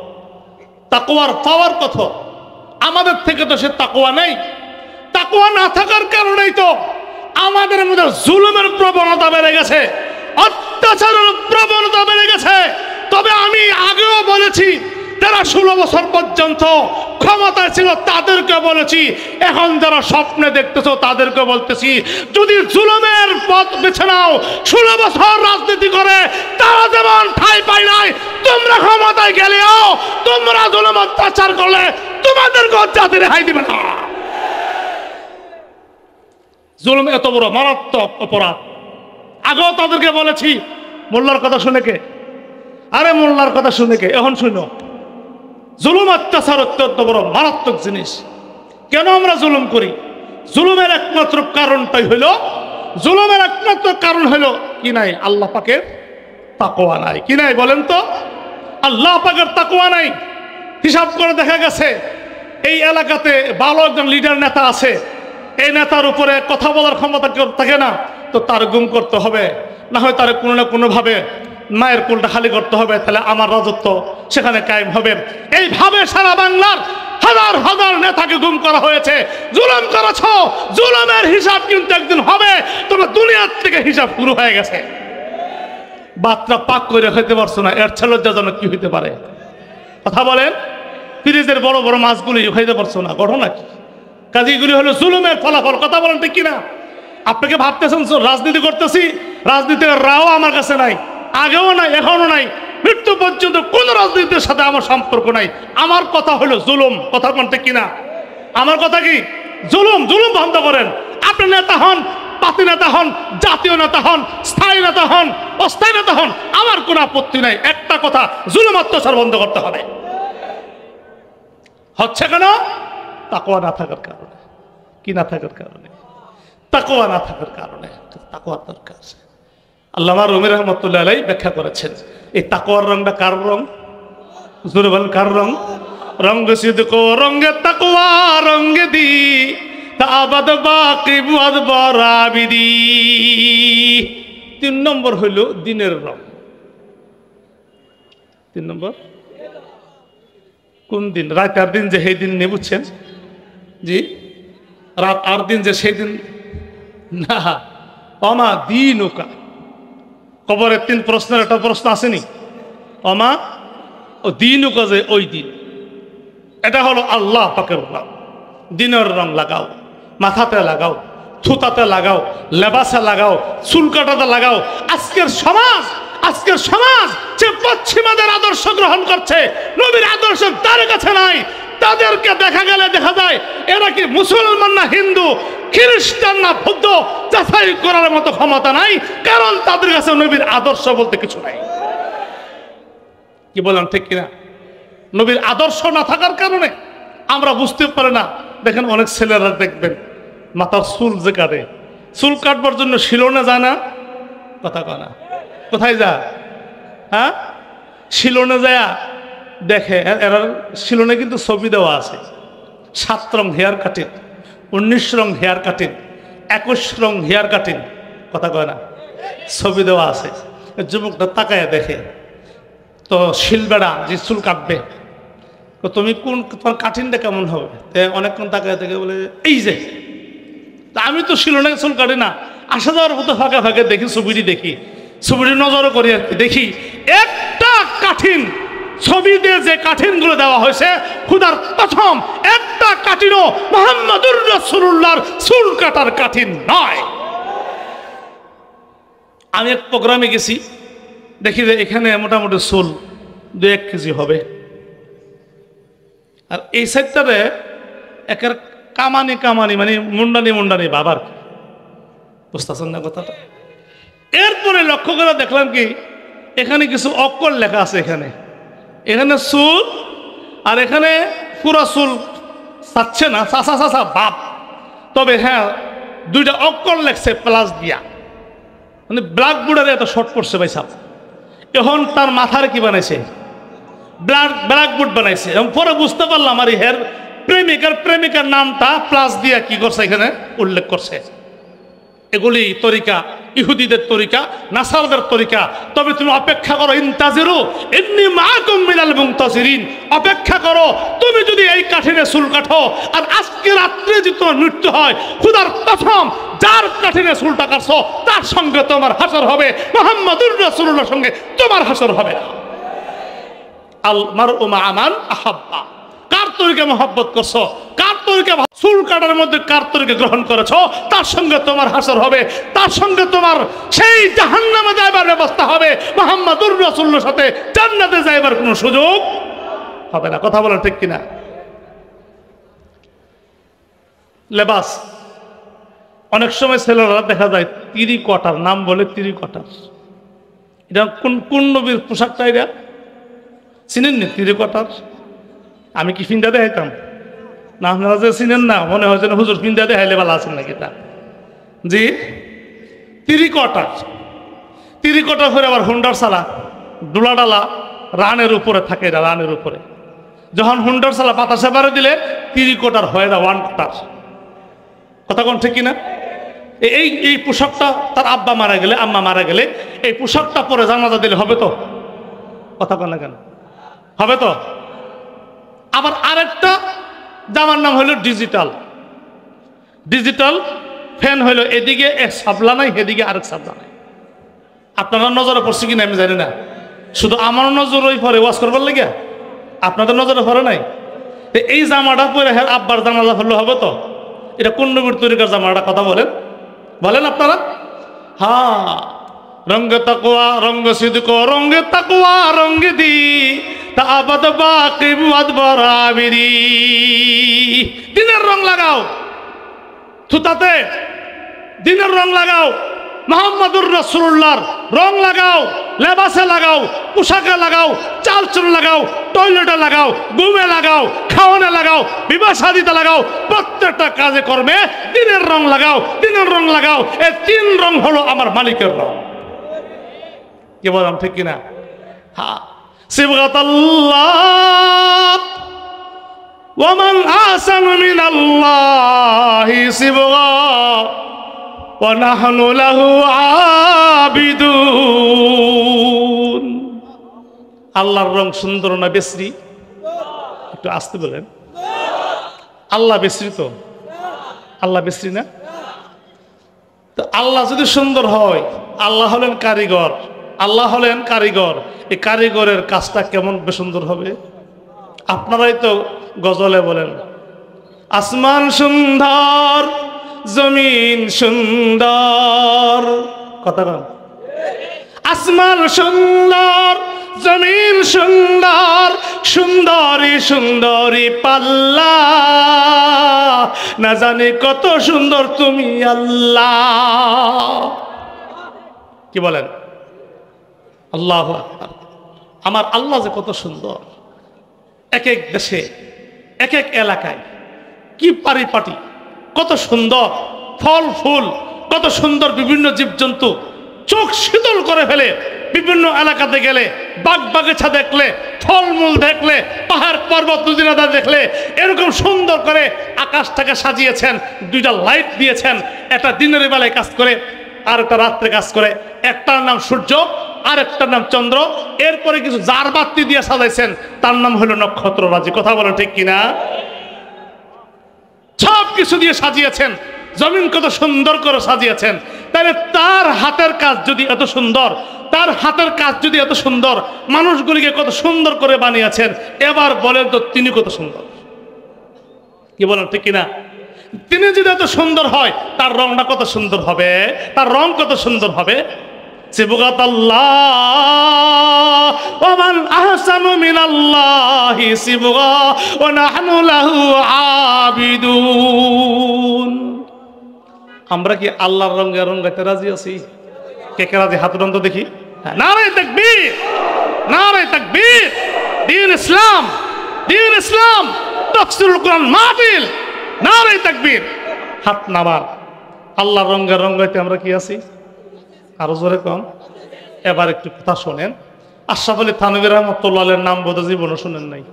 তাকওয়ার পাওয়ার কথা। আমাদের থেকে তো সে তাকওয়া নেই। তাকওয়া না থাকার কারণেই তো আমাদের মধ্যে জুলুমের প্রবণতা বেড়ে গেছে, অত্যাচারের প্রবণতা বেড়ে গেছে। তবে আমি আগেও বলেছি, যারা 16 বছর পর্যন্ত ক্ষমতায় ছিল তাদেরকে বলেছি, এখন যারা স্বপ্নে দেখতেছো তাদেরকে বলতেছি, যদি জুলুমের পথ বেছে নাও, 16 বছর রাজনীতি করে তারা যেমন ঠাঁই পায় নাই, তোমরা ক্ষমতায় গেলেও তোমরা জুলুম অত্যাচার করলে তোমাদেরকে জাতি রেহাই দিবে না। জুলুম এত বড় মারাত্মক অপরাধ। আগেও তাদেরকে বলেছি, মোল্লার কথা শুনে কে? আরে মোল্লার কথা শুনে কে? এখন শুনো, জুলুম অত্যাচার অত্যন্ত বড় মারাত্মক জিনিস। কেন আমরা জুলুম করি? জুলুমের একমাত্র কারণটাই হইল, জুলুমের একমাত্র কারণ হইল কি নাই? আল্লাহ পাকের তাকওয়া নাই। কি নাই বলেন তো? আল্লাহ পাকের তাকওয়া নাই। হিসাব করে দেখা গেছে এই এলাকাতে ভালো একজন লিডার নেতা আছে, এই নেতার উপরে কথা বলার ক্ষমতা থাকে না, তো তার গুম করতে হবে, না হয় তার কোনো না কোনোভাবে মায়ের কোলটা খালি করতে হবে, তাহলে আমার রাজত্ব সেখানে কায়েম হবে। এইভাবে সারা বাংলার হাজার হাজার নেতাকে গুম করা হয়েছে। জুলুম করেছ, জুলুমের হিসাব কিন্তু একদিন হবে। তবে দুনিয়ার থেকে হিসাব শুরু হয়ে গেছে। বাতটা পাক করে হইতে পারছো না, এর চেয়ে লজ্জাজনক কি হইতে পারে? কথা বলেন। ফ্রিজের বড় বড় মাছগুলি খাইতে পারছো না, ঘটনা কি? কাজীগুলি হলো জুলুমের ফলাফল। কথা বলেন ঠিক কিনা? আপনাকে ভাবতেছেন রাজনীতি করতেছি, রাজনীতির রাও আমার কাছে নাই, আগেও নাই, এখনো নাই, মৃত্যু পর্যন্ত কোন রাজনীতির সাথে আমার সম্পর্ক নাই। আমার কথা হলো জুলুম। কথা বলতে কিনা? আমার কথা কি? জুলুম। জুলুম বন্ধ করেন। আপনি নেতা হন, পাতি নেতা হন, জাতীয় নেতা হন, স্থায়ী নেতা হন, অস্থায়ী নেতা হন, আমার কোনো আপত্তি নাই। একটা কথা, জুলুম অত্যাচার বন্ধ করতে হবে। হচ্ছে কেন? তাকওয়া না থাকার কারণে। কি না থাকার কারণে? তাকওয়া না থাকার কারণে। তাকওয়ার দরকার। আল্লামা রুমি রহমতুল্লাহ আলাইহি ব্যাখ্যা করেছেন, এই তাকওয়ার রংটা কার রং? জোরে বলেন কার রং? রঙ্গ সিদকো রঙ্গে তাকওয়া রঙ্গে দি তাবাদ বাকি বুয়াদ বরাবিদি। 3 নম্বর হইল দিনের রং। 3 নম্বর কোন দিন? রাত আর দিন যে সেই দিন নেই, বুঝছেন? জি, রাত আর দিন যে সেই দিন না। অমা দিন ওকা, কবরের 3 প্রশ্নের একটা প্রশ্ন আসেনি? অমা ও দিন ওকা, যে ওই দিন। এটা হলো আল্লাহ পাকের রং। দিনের রং লাগাও, মাথাতে লাগাও, থুতাতে লাগাও, লেবাসে লাগাও, চুল কাটাতে লাগাও। আজকের সমাজ যে পশ্চিমাদের আদর্শ গ্রহণ করছে, নবীর আদর্শ তার কাছে নাই। তাদেরকে দেখা যায় এরা কি মুসলমান না হিন্দু, খ্রিস্টান না বৌদ্ধ, যাচাই করার মতো ক্ষমতা নাই, কারণ তাদের কাছে নবীর আদর্শ বলতে কিছু নাই। কি বলেন ঠিক কিনা? নবীর আদর্শ না থাকার কারণে আমরা বুঝতে পারি না। দেখেন অনেক ছেলেরা দেখবেন মাথার চুল যে কাটে, চুল কাটবার জন্য শিলনে যায় না? কথা কয় না? কোথায় যা? হ্যাঁ, শিলনে যায় দেখে। এরা শিলনে কিন্তু ছবি দেওয়া আছে, 7 রং হেয়ার কাটিং, 19 রং হেয়ার কাটিং, 21 রং হেয়ার কাটিং। কথা কয় না? ছবি দেওয়া আছে। যুবকটা তাকায় দেখে তো শিলবেড়া যে চুল কাটবে, তো তুমি কোন তোমার কাঠিনটা কেমন হবে? অনেকক্ষণ তাকায় থেকে বলে এই যে, তা আমি তো শিলনে চুল কাটি না, আসা যাওয়ার মতো ফাঁকে ফাঁকে দেখি, ছবিটি দেখি, ছবিটি নজরও করি আর কি, দেখি একটা কাঠিন ছবিতে যে কাঠিনগুলো দেওয়া হয়েছে খুদার প্রথম একটা কাঠিনও মুহাম্মদুর রাসূলুল্লাহর চুল কাটার কাঠিন নয়। আমি এক প্রোগ্রামে গেছি, দেখি যে এখানে মোটামুটি চুল 2-1 কেজি হবে, আর এই সাইডটারে একের কামানি কামানি মানে মুন্ডানি মুন্ডানি বাবার, বুঝতেছেন না কথাটা? এরপরে লক্ষ্য করে দেখলাম কি এখানে কিছু অক্ষর লেখা আছে, এখানে এখানে চুল আর এখানে পুরা চুল চাচ্ছে না, চাচা চাচা বাপ, তবে হ্যাঁ 2টা অক্ষর লেখছে প্লাস দিয়া, মানে ব্ল্যাকবোর্ডের এত শর্ট পড়ছে ভাই সাহেব। এখন তার মাথার কি বানাইছে, ব্ল্যাকবোর্ড বানাইছে। এবং পরে বুঝতে পারলাম আর হের প্রেমিকার নামটা প্লাস দিয়া কি করছে এখানে উল্লেখ করছে। এগুলি তরিকা, ইহুদিদের তরিকা, নাসারদের তরিকা। তবে তুমি অপেক্ষা করো, ইনতাজিরু ইন্নী মাআকুম মিনাল মুনতাজিরিন, অপেক্ষা করো। তুমি যদি এই কাঠিনে চুল কাটো আর আজকে রাত্রে যদি তোমার মৃত্যু হয়, খুদার প্রথম যার কাঠিনে চুলটা কাটছো তার সঙ্গে তোমার হাসর হবে, মুহাম্মদুর রাসূলুল্লাহর সঙ্গে তোমার হাসর হবে না। আল মারউ মা মান আহাব্বা, কার তরিকা মহব্বত করছো, কার তরিকা চুল কাটার মধ্যে কার তরিকা গ্রহণ করেছো তার সঙ্গে তোমার হাসর হবে, তার সঙ্গে তোমার সেই জাহান্নামে যাইবার ব্যবস্থা হবে। মুহাম্মদুর রাসূলুল্লাহর সাথে জান্নাতে যাইবার কোনো সুযোগ হবে না। কথা বলেন ঠিক কিনা? লেবাস, অনেক সময় ছেলেরা দেখা যায় তিরি কটার নাম বলে, তিরি কটার। এটা কোন নবীর পোশাকটা? এটা চিনেন নি তিরি কটার? আমি কি ফিন্দা দেখাইতাম না? আপনারা যে চিনেন না, মনে হয় যেন হুজুর ফিন্দা দেখাইলে ভালো আছেন নাকি তা। জি, তিরি কটা করে আবার হুন্ডার চালা, ডোলা ডালা রানের উপরে থাকে, এটা রানের উপরে। যখন হুন্ডার চালা বাতাসে বাড়ে দিলে তিরি কটার হয় না 1 কটার। কথা কোন ঠিক কিনা? এই পোশাকটা তার আব্বা মারা গেলে, আম্মা মারা গেলে এই পোশাকটা পরে জানাজা দিলে হবে তো? কথা কোন না কেন? হবে তো? আবার আরেকটা জামার নাম হলো ডিজিটাল ফ্যান হইলো, এদিকে এক সাবলা নাই, এদিকে আরেক সাবলা নাই। আপনারা নজরে পড়ছে কিনা আমি জানি না, শুধু আমার নজর ওই পরে ওয়াজ করবার লেগে, আপনাদের নজরে পড়ে নাই। এই জামাটা পরে হ্যাঁ আব্বার জানাজা হলো হবে তো? এটা কোন নবীর তরিকার জামাটা? কথা বলেন আপনারা। হ্যাঁ, রঙ্গে তাকওয়া রঙ্গে সিদক রঙ্গে তাকওয়া রঙ্গে দি তাবাদ বাকি ওয়াদ বরাবিরি। দিনের রং লাগাও, থুতাতে দিনের রং লাগাও, মুহাম্মদুর রাসূলুল্লাহর রং লাগাও, লেবাসে লাগাও, পোশাকে লাগাও, চালচল লাগাও, টয়লেটে লাগাও, ঘুমে লাগাও, খাওয়ানে লাগাও, বিবাহ শাদীতে লাগাও, প্রত্যেকটা কাজে কর্মে দিনের রং লাগাও, দিনের রং লাগাও। এই 3 রং হলো আমার মালিকের রং। কি বললাম ঠিক কিনা? হ্যাঁ, সিবগাতাল্লাহ ওয়া মান আহসানু মিনাল্লাহি সিবগা ওয়া নাহনু লাহু আবিদুন। আল্লাহর রং সুন্দর না বেশরি? একটু আসতে বলেন। আল্লাহ বেশরি তো? আল্লাহ বেশরি না? তো আল্লাহ যদি সুন্দর হয়, আল্লাহ হলেন কারিগর, এই কারিগরের কাজটা কেমন সুন্দর হবে? আপনারাই তো গজলে বলেন, আসমান সুন্দর জমিন সুন্দর। কথা বল, আসমান সুন্দর জমিন সুন্দর, সুন্দরী সুন্দরী পাল্লা, না জানি কত সুন্দর তুমি আল্লাহ। কি বলেন? আল্লাহু আকবার। আমার আল্লাহ যে কত সুন্দর, এক এক দেশে এক এক এলাকায় কি পারিপাটি, কত সুন্দর ফল ফুল, কত সুন্দর বিভিন্ন জীবজন্তু, চোখ শীতল করে ফেলে। বিভিন্ন এলাকাতে গেলে, বাগ বাগিচা দেখলে, ফলমূল দেখলে, পাহাড় পর্বত নদীনাদা দেখলে এরকম সুন্দর করে আকাশটাকে সাজিয়েছেন। 2টা লাইট দিয়েছেন, একটা দিনের বেলায় কাজ করে আর একটা রাত্রে কাজ করে। একটার নাম সূর্য, আরেকটার নাম চন্দ্র, এরপরে কিছু জার বাতি দিয়ে সাজাইছেন, তার নাম হলো নক্ষত্র রাজি। কথা বলেন ঠিক কিনা? সব কিছু দিয়ে সাজিয়েছেন, জমিন কত সুন্দর করে সাজিয়েছেন। তাহলে তার হাতের কাজ যদি এত সুন্দর, তার হাতের কাজ যদি এত সুন্দর, মানুষগুলিকে কত সুন্দর করে বানিয়েছেন, এবার বলেন তো তিনি কত সুন্দর। কি বলেন ঠিক কিনা? তিনি যদি এত সুন্দর হয়, তার রংটা কত সুন্দর হবে, তার রং কত সুন্দর হবে। সিবগাতাল্লাহ ওয়া মান আহসানু মিনাল্লাহি সিবগা ওয়া নাহনু লাহু আবিদুন। আমরা কি আল্লাহর রঙে রঙাইতে রাজি আছি? কে কে রাজি? হাত রঙ তো দেখি। নারে তাকবীর, নারে তাকবীর। দ্বীন ইসলাম, দ্বীন ইসলাম, তাফসীরুল কোরআন মাহফিল, নারে তাকবীর। হাত নামান। আল্লাহর রঙে রঙাইতে আমরা কি আছি? আরো জোরে কম। এবার একটু কথা শোনেন। আশরাফ আলী থানভী রাহমাতুল্লাহ আলাইহির নাম বোধহয় জীবনও শুনেন নাই।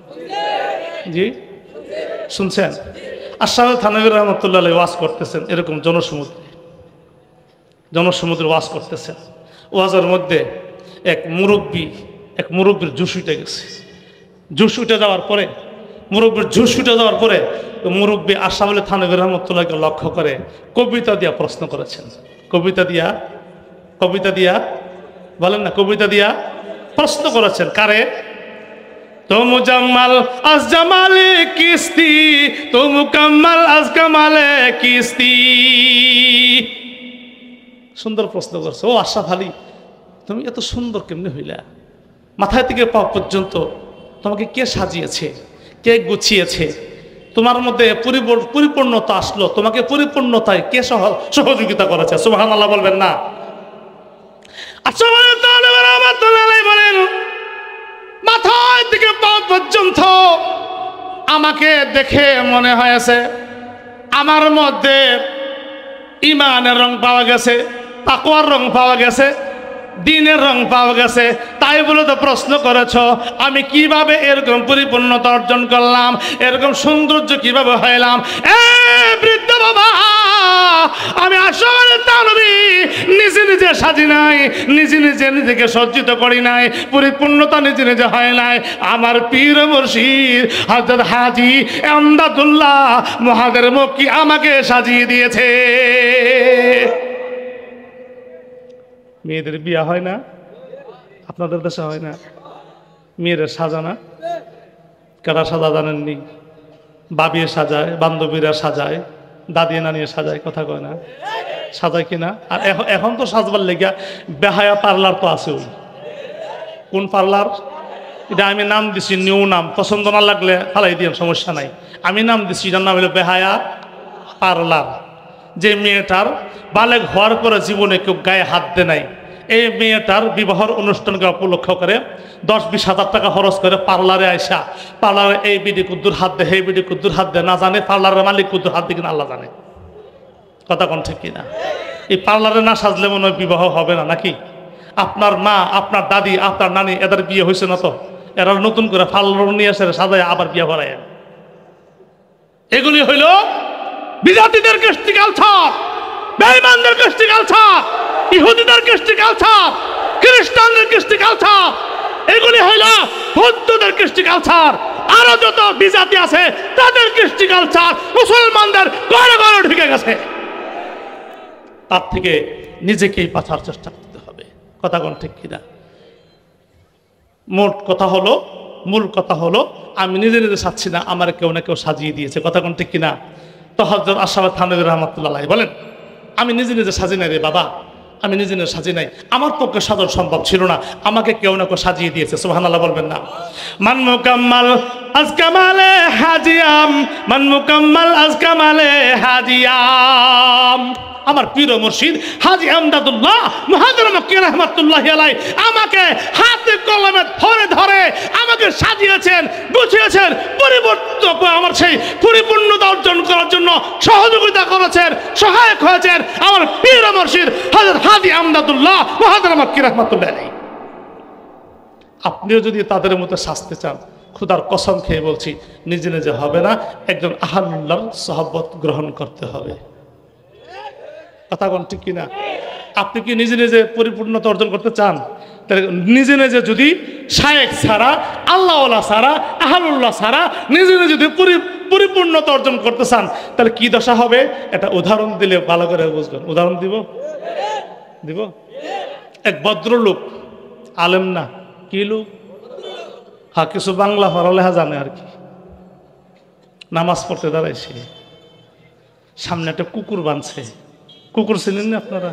জি শুনছেন? আশরাফ আলী থানভী রাহমাতুল্লাহ আলাইহি ওয়াজ করতেছেন এরকম জনসমুদ্রে ওয়াজ করতেছেন। ওয়াজের মধ্যে এক মুরব্বীর জুস উঠে গেছে। জুস উঠে যাওয়ার পরে মুরব্বী আশরাফ আলী থানভী রাহমাতুল্লাহকে লক্ষ্য করে কবিতা দিয়া প্রশ্ন করেছেন। কবিতা দিয়া বলেন না, কবিতা দিয়া প্রশ্ন করেছেন। কারে? তো মুজাম্মাল আজ জামালে কিস্তি, তো মুকাম্মাল আজ কামালে কিস্তি। সুন্দর প্রশ্ন করছে। ও আশরাফ আলী, তুমি এত সুন্দর কেমনে হইলা? মাথায় থেকে পা পর্যন্ত তোমাকে কে সাজিয়েছে, কে গুছিয়েছে? তোমার মধ্যে পরিপূর্ণতা আসলো, তোমাকে পরিপূর্ণতায় কে সহযোগিতা করেছে? সুবহানাল্লাহ বলবেন না? আচ্ছা বলেন, মাথায় থেকে পা পর্যন্ত আমাকে দেখে মনে হয়েছে আমার মধ্যে ইমানের রং পাওয়া গেছে, তাকওয়ার রং পাওয়া গেছে, দিনের রং পাওয়া গেছে। তাই বলে তো প্রশ্ন করেছ আমি কিভাবে এরকম পরিপূর্ণতা অর্জন করলাম, এরকম সৌন্দর্য কিভাবে হইলাম। বৃদ্ধ বাবা, আমি আসলে নিজে সাজি নাই, নিজেকে সজ্জিত করি নাই, পরিপূর্ণতা নিজে হয় নাই। আমার পীর মুর্শিদ হযরত হাজী এমদাদুল্লাহ মুহাদ্দির মক্কি আমাকে সাজিয়ে দিয়েছে। মেয়েদের বিয়া হয় না? আপনাদের দেশে হয় না? মেয়েদের সাজানা কারা সাজা জানেননি? বাবিয়ে সাজায়, বান্ধবীরা সাজায়, দাদি নানিয়ে সাজায়। কথা কয় না? সাজায় কিনা? আর এখন তো সাজবার লেগা বেহায়া পার্লার তো আছে। ওই কোন পার্লার? এটা আমি নাম দিছি, নিউ নাম, পছন্দ না লাগলে ফালাই দিন, সমস্যা নাই। আমি নাম দিছি, এটার নাম হলো বেহায়া পার্লার। যে মেয়েটার বালেগ হওয়ার পরে জীবনে কেউ গায়ে হাত দেয় নাই, এই মেয়েটার বিবাহর অনুষ্ঠানকে উপলক্ষ করে 10-20 হাজার টাকা খরচ করে পার্লারে আইসা, পার্লারে এই বিডি কুদ্দুর হাত দেয়, এই বিডি কুদ্দুর হাত দেয়, না জানে পার্লারের মালিক কুদ্দুর হাত দিয়ে কিনা আল্লাহ জানে। কথা কোন ঠিক কিনা? এই পার্লারে না সাজলে মনে হয় বিবাহ হবে না নাকি? আপনার মা, আপনার দাদি, আপনার নানি, এদের বিয়ে হয়েছে না তো? এরা নতুন করে পার্লার নিয়ে এসে সাজায় আবার বিয়ে করায়। এগুলি হইল বিজাতিদের কৃষ্টি কালচার, বেঈমানদের কৃষ্টি কালচার, ইহুদিদের কৃষ্টি কালচার, খ্রিস্টানদের কৃষ্টি কালচার। এগুলি হইল বৌদ্ধদের কৃষ্টি কালচার। আরো যত বিজাতি আছে তাদের কৃষ্টি কালচার মুসলমানদের ঘরে ঘরে ঢুকে গেছে। তার থেকে নিজেকেই বাঁচার চেষ্টা করতে হবে। কথা কোন ঠিক কিনা? মূল কথা হলো আমি নিজে সাজছি না, আমার কেউ না কেউ সাজিয়ে দিয়েছে। কথা কোন ঠিক কিনা? তো হযরত আশরাফ থানভী রাহমাতুল্লাহ আলাইহি বলেন, আমি নিজে সাজি নাই রে বাবা, আমি নিজে সাজি নাই, আমার পক্ষে সাজানো সম্ভব ছিল না, আমাকে কেউ না কেউ সাজিয়ে দিয়েছে। সুবহানাল্লাহ বলবেন না? মান মুকাম্মাল আজ কামালে হাজিয়াম, মান মুকাম্মাল আজ কামালে হাজিয়াম। আমার পীর মুর্শিদ হাজী এমদাদুল্লাহ মুহাদ্দির মক্কি রাহমাতুল্লাহি আলাইহি আমাকে হাতে কলমে ধরে আমাকে সাজিয়েছেন, বুঝিয়েছেন, আমার সেই পরিপূর্ণতা অর্জন করার জন্য সহযোগিতা করেছেন, সহায়ক হয়েছেন আমার পীর মুর্শিদ হযরত হাজী এমদাদুল্লাহ মুহাদ্দির মক্কি রাহমাতুল্লাহি আলাইহি। আপনিও যদি তাদের মতো সাজতে চান, খুদার কসম খেয়ে বলছি নিজে হবে না, একজন আহলুল্লাহর সোহবত গ্রহণ করতে হবে। কথা কোন ঠিক কিনা? আপনি কি নিজে পরিপূর্ণতা অর্জন করতে চান? তাহলে নিজে নিজে যদি শায়েখ ছাড়া, আল্লাহওয়ালা ছাড়া, আহলুল্লাহ ছাড়া নিজে নিজে যদি পরিপূর্ণতা অর্জন করতে চান, তাহলে কি দশা হবে? এটা উদাহরণ দিলে ভালো করে বুঝবেন। উদাহরণ দিব। এক ভদ্রলোক, আলেম না, কি লোক, হ্যাঁ কিছু বাংলা পড়ালেখা জানে আর কি, নামাজ পড়তে দাঁড়াইছে, সামনে একটা কুকুর বাঁধছে। কুকুর ছিলেন না আপনারা?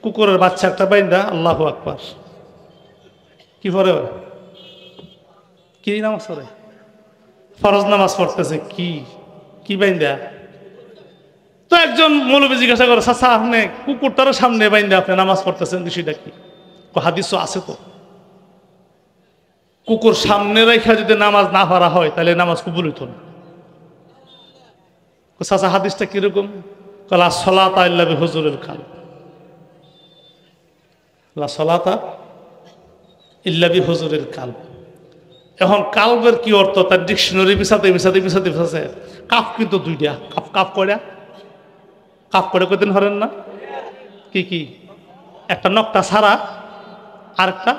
কুকুরের বাচ্চা একটা বাইন্দা আল্লাহু আকবার কি পড়ে? কি নামাজ পড়ে? ফরজ নামাজ পড়তেছে। কি বাইন্দা? তো একজন মৌলবী জিজ্ঞাসা করে, চাচা আপনি কুকুরটার সামনে বাইন্দা আপনি নামাজ পড়তেছেন, বিষয়টা কি? হাদিস আছে তো, কুকুর সামনে রেখা যদি নামাজ না পড়া হয় তাহলে নামাজ কবুল হইত না। চাচা হাদিসটা কিরকম? লা সলাতা ইল্লা বিহুজুরিল কালব, লা সলাতা ইল্লা বিহুজুরিল কালব। এখন কালবের কি অর্থ? তার ডিকশনারি মিশাতে কাপ কিন্তু দুইটা। কাপ করে কদিন হরেন না? কি একটা নক্তা ছাড়া আর একটা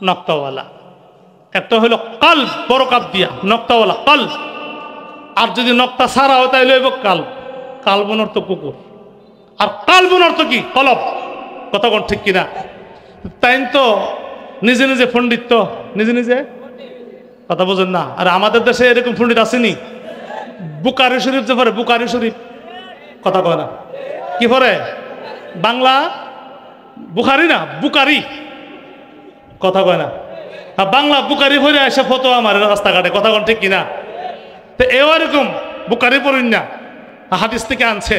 নক্তাওয়ালা। একটা হইল কালব, বড় কাপ দিয়া, নক্তাওয়ালা কালব। আর যদি নক্তা ছাড়া হয় তাহলে হইব কালব। কালবন অর্থ কুকুর, আর কালবন অর্থ কি? কলব। কথা কোন ঠিক কিনা? তাই তো নিজে নিজে পণ্ডিত, নিজে কথা বোঝেন না? আর আমাদের দেশে এরকম পণ্ডিত আসেনি? বুকারি শরীফ যে পড়ে, বুকারি শরীফ, কথা কয় না, কি পড়ে? বাংলা বুখারি না, বুকারি, কথা কয় না। বাংলা বুকারি পড়ে এসে ফটো আমার রাস্তাঘাটে, কথা কোন ঠিক কিনা? তো এও এরকম বুকারি পড়ুন না, হাদিস থেকে আনছে।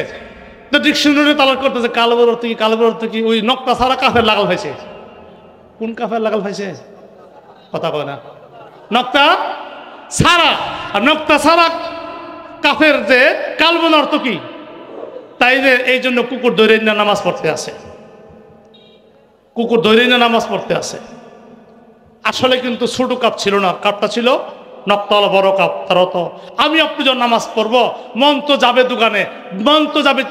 তো ডিকশনারি তালাশ করতেছে, কালবের অর্থ কি? কালবের অর্থ কি? ওই নক্তা ছাড়া কাফের লাগাল পাইছে। কোন কাফের লাগাল পাইছে? কথা কয় না। নক্তা ছাড়া, আর নক্তা ছাড়া কাফের যে কালবন অর্থ কি? তাই যে এই জন্য কুকুর ধরে না নামাজ পড়তে আসে, কুকুর ধরে না নামাজ পড়তে আসে। আসলে কিন্তু ছোট কাপ ছিল না, কাপটা ছিল নক্তাওয়ালা বড় কাপ। তার অর্থ আমি আপনি যখন নামাজ পড়বো, মন তো যাবে দোকানে, মন তো যাবে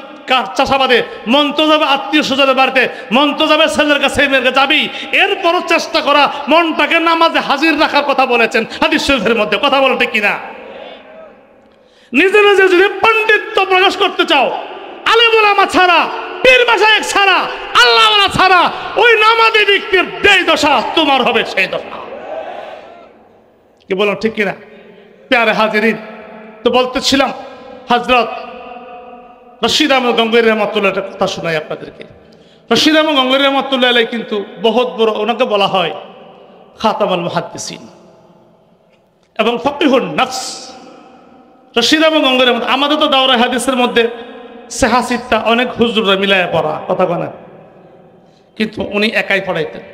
চাষাবাদে, মন তো যাবে আত্মীয় স্বজনের বাড়িতে, মন তো যাবে ছেলের কাছে, মেয়ের কাছে যাবি। এরপরও চেষ্টা করা মনটাকে নামাজে হাজির রাখার কথা বলেছেন হাদিস শরীফের মধ্যে। কথা বলতে কিনা? নিজে নিজে যদি পণ্ডিত্য প্রকাশ করতে চাও, আলেম ওলামা ছাড়া, পীর মাশায়েখ ছাড়া, আল্লাহওয়ালা ছাড়া, ওই নামাজি ব্যক্তির যেই দশা তোমার হবে সেই দশা। কি বলো ঠিক কিনা? প্যারে হাজিরিন, তো বলতেছিলাম হযরত রশিদ আহমদ গঙ্গোহী রহমাতুল্লাহ একটা কথা শোনাই আপনাদেরকে। রশিদ আহমদ গঙ্গোহী রহমাতুল্লাহ আলাইহি কিন্তু বহুত বড়, ওনাকে বলা হয় খাতামুল মুহাদ্দিসিন এবং ফকিহুন নফস। রশিদ আহমদ গঙ্গোহী রহমাতুল্লাহ, আমাদের তো দাওরায়ে হাদিসের মধ্যে সেহাসিদটা অনেক হুজুররা মিলায় পড়া, কথা বলে, কিন্তু উনি একাই পড়াইতেন।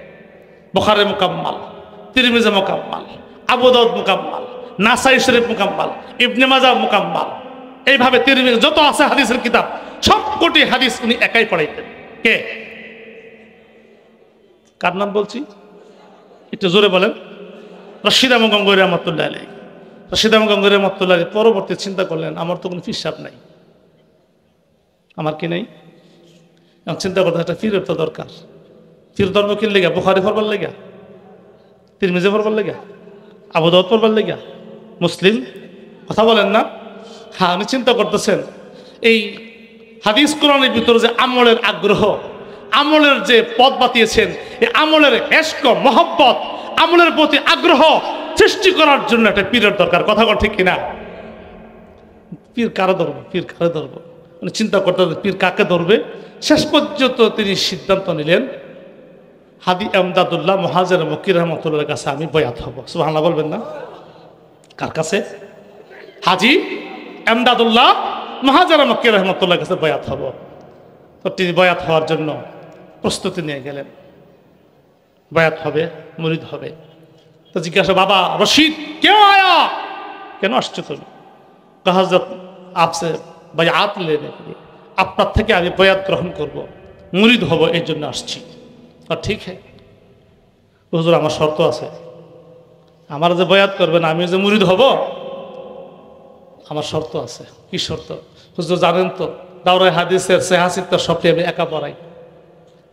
বুখারী মুকাম্মাল, তিরমিজি মুকাম্মাল, আবু দাউদ মুকাম্মাল, নাসাই শরীফ মুকাম্মাল, ইবনে মাজাহ মুকাম্মাল, এইভাবে তিরমিজি যত আছে হাদিসের কিতাব, সবকটি হাদিস উনি একাই পড়াইতেন। কে? কার নাম বলছি? একটু জোরে বলেন। রশিদ আহমদ গঙ্গোহী রহমাতুল্লাহ আলাইহি। রশিদ আহমদ গঙ্গোহী রহমাতুল্লাহ আলাইহি পরবর্তী চিন্তা করলেন, আমার তো কোনো ফিরসাব নাই, আমার কি নেই? এখন চিন্তা করতে একটা ফিরের তো দরকার। ফির ধর্ম কি লেগা? বুখারী পড়বার লেগা, তিরমিজি পড়বার লেগা, আবু দাউদ পড়বার লেগা, মুসলিম? কথা বলেন না? হ্যাঁ, উনি চিন্তা করতেছেন এই হাদিস কোরআনের ভিতরে যে আমলের আগ্রহ, আমলের যে পথ বাতিয়েছেন, এই আমলের এশক মহব্বত, আমলের প্রতি আগ্রহ সৃষ্টি করার জন্য একটা পীরের দরকার। কথা বল ঠিক কিনা? পীর কারে ধরবো, পীর কারে ধরবো, উনি চিন্তা করতে পীর কাকে ধরবে। শেষ পর্যন্ত তিনি সিদ্ধান্ত নিলেন, হাদি এমদাদুল্লাহ মুহাজির মক্কি রহমাতুল্লাহর কাছে আমি বয়াত হব। সুবহানাল্লাহ বলবেন না? কার কাছে? হাজি এমদাদুল্লাহ মুহাজির মক্কি রহমাতুল্লাহর কাছে বয়াত হব। তো তিনি বয়াত হওয়ার জন্য প্রস্তুতি নিয়ে গেলেন, বয়াত হবে, মুরিদ হবে। তো জিজ্ঞাসা, বাবা রশিদ কেউ আয়া, কেন আসছো তুমি? হযরত আপসে বয়াত লেনে के लिए, আপনার থেকে আমি বয়াত গ্রহণ করব, মুরিদ হব, এই জন্য আসছি। আর ঠিক হ্যাঁ হুজুর, আমার শর্ত আছে, আমার যে বয়াত করবেন, আমি যে মুরিদ হব, আমার শর্ত আছে। কি শর্ত? হুজুর জানেন তো, দাওরায়ে হাদিসের সেহাসিত্তার সবটি আমি একা পড়াই।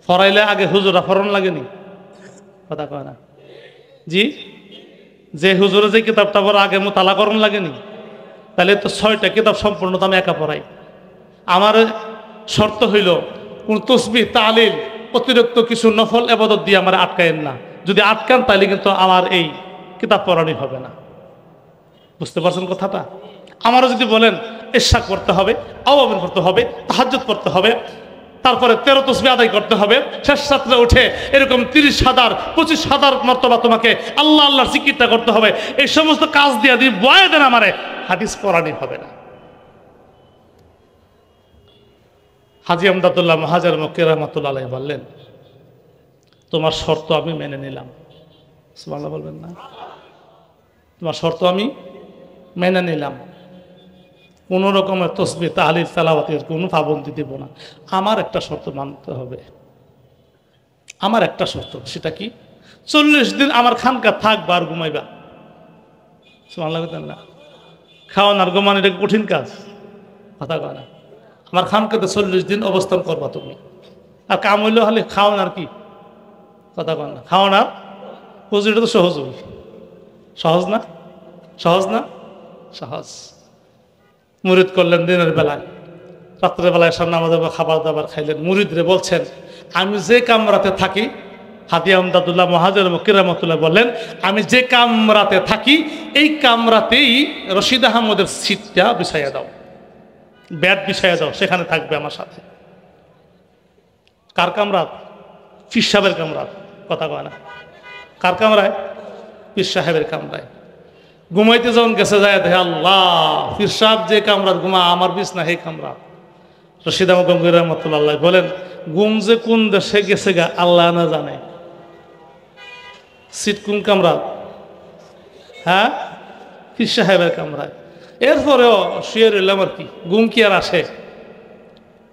পড়াইলে আগে হুজুরা ফরন লাগেনি, কথা কয় না জি, যে হুজুরে যে কিতাবটা পড়া আগে মোতালা করণ লাগেনি, তাহলে তো 6টা কিতাব সম্পূর্ণ তো আমি একা পড়াই। আমার শর্ত হইল কোন তসবিহ তালিল অতিরিক্ত কিছু নফল ইবাদত দিয়ে আমার আটকায়েন না। যদি আটকান তাহলে কিন্তু আমার এই কিতাব পড়ানি হবে না। বুঝতে পারছেন কথাটা? আমারও যদি বলেন ইশরাক করতে হবে, আওয়াবিন করতে হবে, তাহাজ্জুদ করতে হবে, তারপরে 13 তসবিহ আদায় করতে হবে, শেষ রাত্রে উঠে এরকম 30,000 25,000 মর্তবা তোমাকে আল্লাহ আল্লাহর জিকিরটা করতে হবে, এই সমস্ত কাজ দিয়ে যদি বয়ে দেন আমারে, হাদিস পড়ানি হবে না। হাজী আমদাদুল্লাহ মুহাজির মক্কি রাহমাতুল্লাহ আলাইহি বললেন, তোমার শর্ত আমি মেনে নিলাম। সুবহানাল্লাহ বলবেন না? তোমার শর্ত আমি মেনে নিলাম, কোনো রকমের তসবিহ তাহলিল তেলাওয়াতের কোনো পাবন্দি দেব না। আমার একটা শর্ত মানতে হবে, আমার একটা শর্ত। সেটা কি? 40 দিন আমার খানকা থাকবা আর ঘুমাইবা। সুবহানাল্লাহ বলতেন না? খাওয়ান আর ঘুমান এটা কঠিন কাজ, কথা কয় না? আমার খানকাতে 40 দিন অবস্থান করবা তুমি, আর কাম হইলেও হলে খাওয়ান আর কি, কথা কয় না? খাওয়ান আর হুজুরটা তো সহজ হবে, সহজ না? সহজ না? সহজ। মুরিদ করলেন দিনের বেলায়, রাত্রের বেলায় সামনে আমাদের খাবার দাবার খাইলেন। মুরিদরে বলছেন, আমি যে কামরাতে থাকি, হাজী আমদাদুল্লাহ মুহাজির মক্কি রাহমাতুল্লাহ বললেন, আমি যে কামরাতে থাকি এই কামরাতেই রশিদ আহমদের সিটটা বিছাইয়া দাও, ব্যাট বিছাইয়া দাও, সেখানে থাকবে আমার সাথে। কার কামরাত? পীর সাহেবের কামরাত, কথা কয় না? কার কামরায়? পীর সাহেবের কামরায়। ঘুমাইতে যখন গেছে যায় দেখে আল্লাহ, পীর সাহেব যে কামরাত ঘুমা, আমার বিছনা সেই কামরাত। রশিদ আহমদ গঙ্গোহী রাহমাতুল্লাহ বলেন, ঘুম যে কোন দেশে গেছে গা আল্লাহ না জানে। সিট কোন কামরাত? হ্যাঁ, পীর সাহেবের কামরায়। এরপরেও শুয়ে রইলাম আর কি, ঘুম কি আর আসে?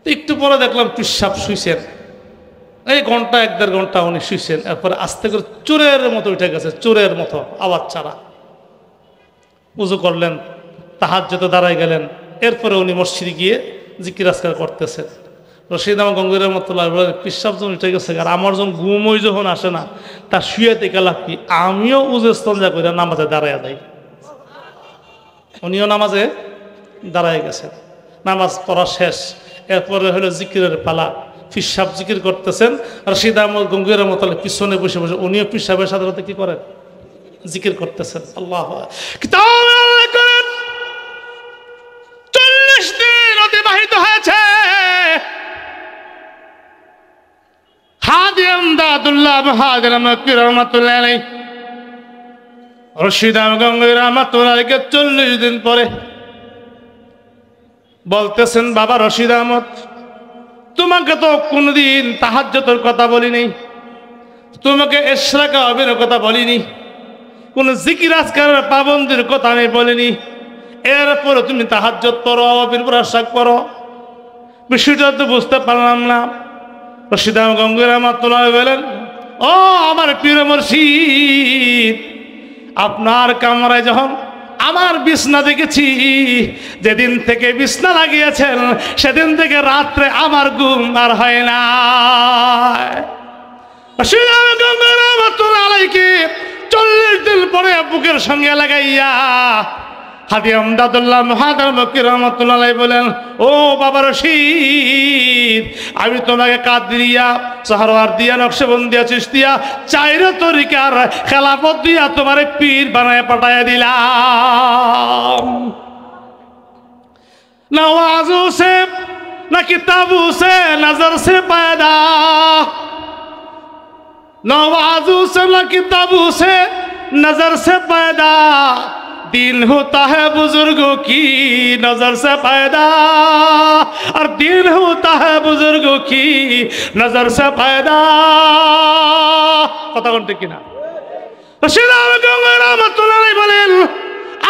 একটু পরে দেখলাম পীর সাহেব শুইছেন, এই ঘন্টা 1-1.5 ঘন্টা উনি শুইছেন। এরপরে আস্তে করে চোরের মতো উঠে গেছে, চোরের মতো আওয়াজ ছাড়া। উজু করলেন, তাহাজ্জুদে দাঁড়ায় গেলেন। এরপরে উনি মসজিদে গিয়ে জিকির আজকার করতেছেন। রশিদ আহমদ গঙ্গোহী রাহমাতুল্লাহ বলেন, পীর সাহেব যখন উঠে গেছে, আর আমার যখন ঘুমই যখন আসে না, তার শুয়ে থেকে লাভ কি? আমিও উজু ইস্তেঞ্জা করে নামাজে দাঁড়াইয়া যাই। উনিও নামাজে দাঁড়ায় গেছেন। নামাজ পড়া শেষ, এরপরে হলো জিকিরের পালা। পীর সাহেব জিকির করতেছেন, রশিদ আহমদ গঙ্গোহী রাহমাতুল্লাহ পিছনে বসে বসে উনিও পীর সাহেবের সাথে সাথে কি করেন? জিকির করতেছেন। আল্লাহ করেন। 40 দিন অতিবাহিত হয়েছে। হাজী আমদাদুল্লাহ মুহাজির মক্কি রাহমাতুল্লাহ আলাইহি রশিদ আহমদ গঙ্গোহী রাহমাতুল্লাহ আলাইহিকে 40 দিন পরে বলতেছেন, বাবা রশিদ আহমদ, তোমাকে তো কোনদিন তাহাজ্জুদের কথা বলিনি, তোমাকে ইশরাক আওয়াবিনের কথা বলিনি, কোন জিকির আজকারের পাবন্দির কথা আমি বলিনি। এরপরে তুমি তাহাজ্জুদ পড়ো, আওয়াবিন পড়ো, ইশরাক পড়ো, বিষয়টা তো বুঝতে পারলাম না। রশিদ আহমদ গঙ্গোহী রাহমাতুল্লাহ বলেন, ও আমার পীর মুর্শিদ, আপনার কামরায় যখন আমার বিছনা দেখেছি, যেদিন থেকে বিছনা লাগিয়েছেন সেদিন থেকে রাত্রে আমার ঘুম আর হয় না। রশিদ আহমদ গঙ্গোহী রাহমাতুল্লাহ আলাইহি 40 দিন পরে বুকের সঙ্গে লাগাইয়া হাজী আমদাদুল্লাহ মুহাজির মক্কি রাহমাতুল্লাহ আলাইহি বলেন, ও বাবা রশিদ, আমি তোমাকে কাদরিয়া, সাহরওয়ার্দিয়া, নকশবন্দিয়া, চিশতিয়া 4 তরিকার খেলাফত দিয়া তোমার পীর বানায় পাঠাইয়া দিলাম। না ওয়াজু সে না কিতাবু সে নজর সে पैदा, ना वाजू से ना किताबू से नजर से पैदा, दिन होता है बुजुर्गों की नजर से पैदा, और दिन होता है बुजुर्गों की नजर से पैदा। কথা বলতে কিনা? রশিদ আহমদ গঙ্গোহী রাহমাতুল্লাহ আলাইহি বলেন,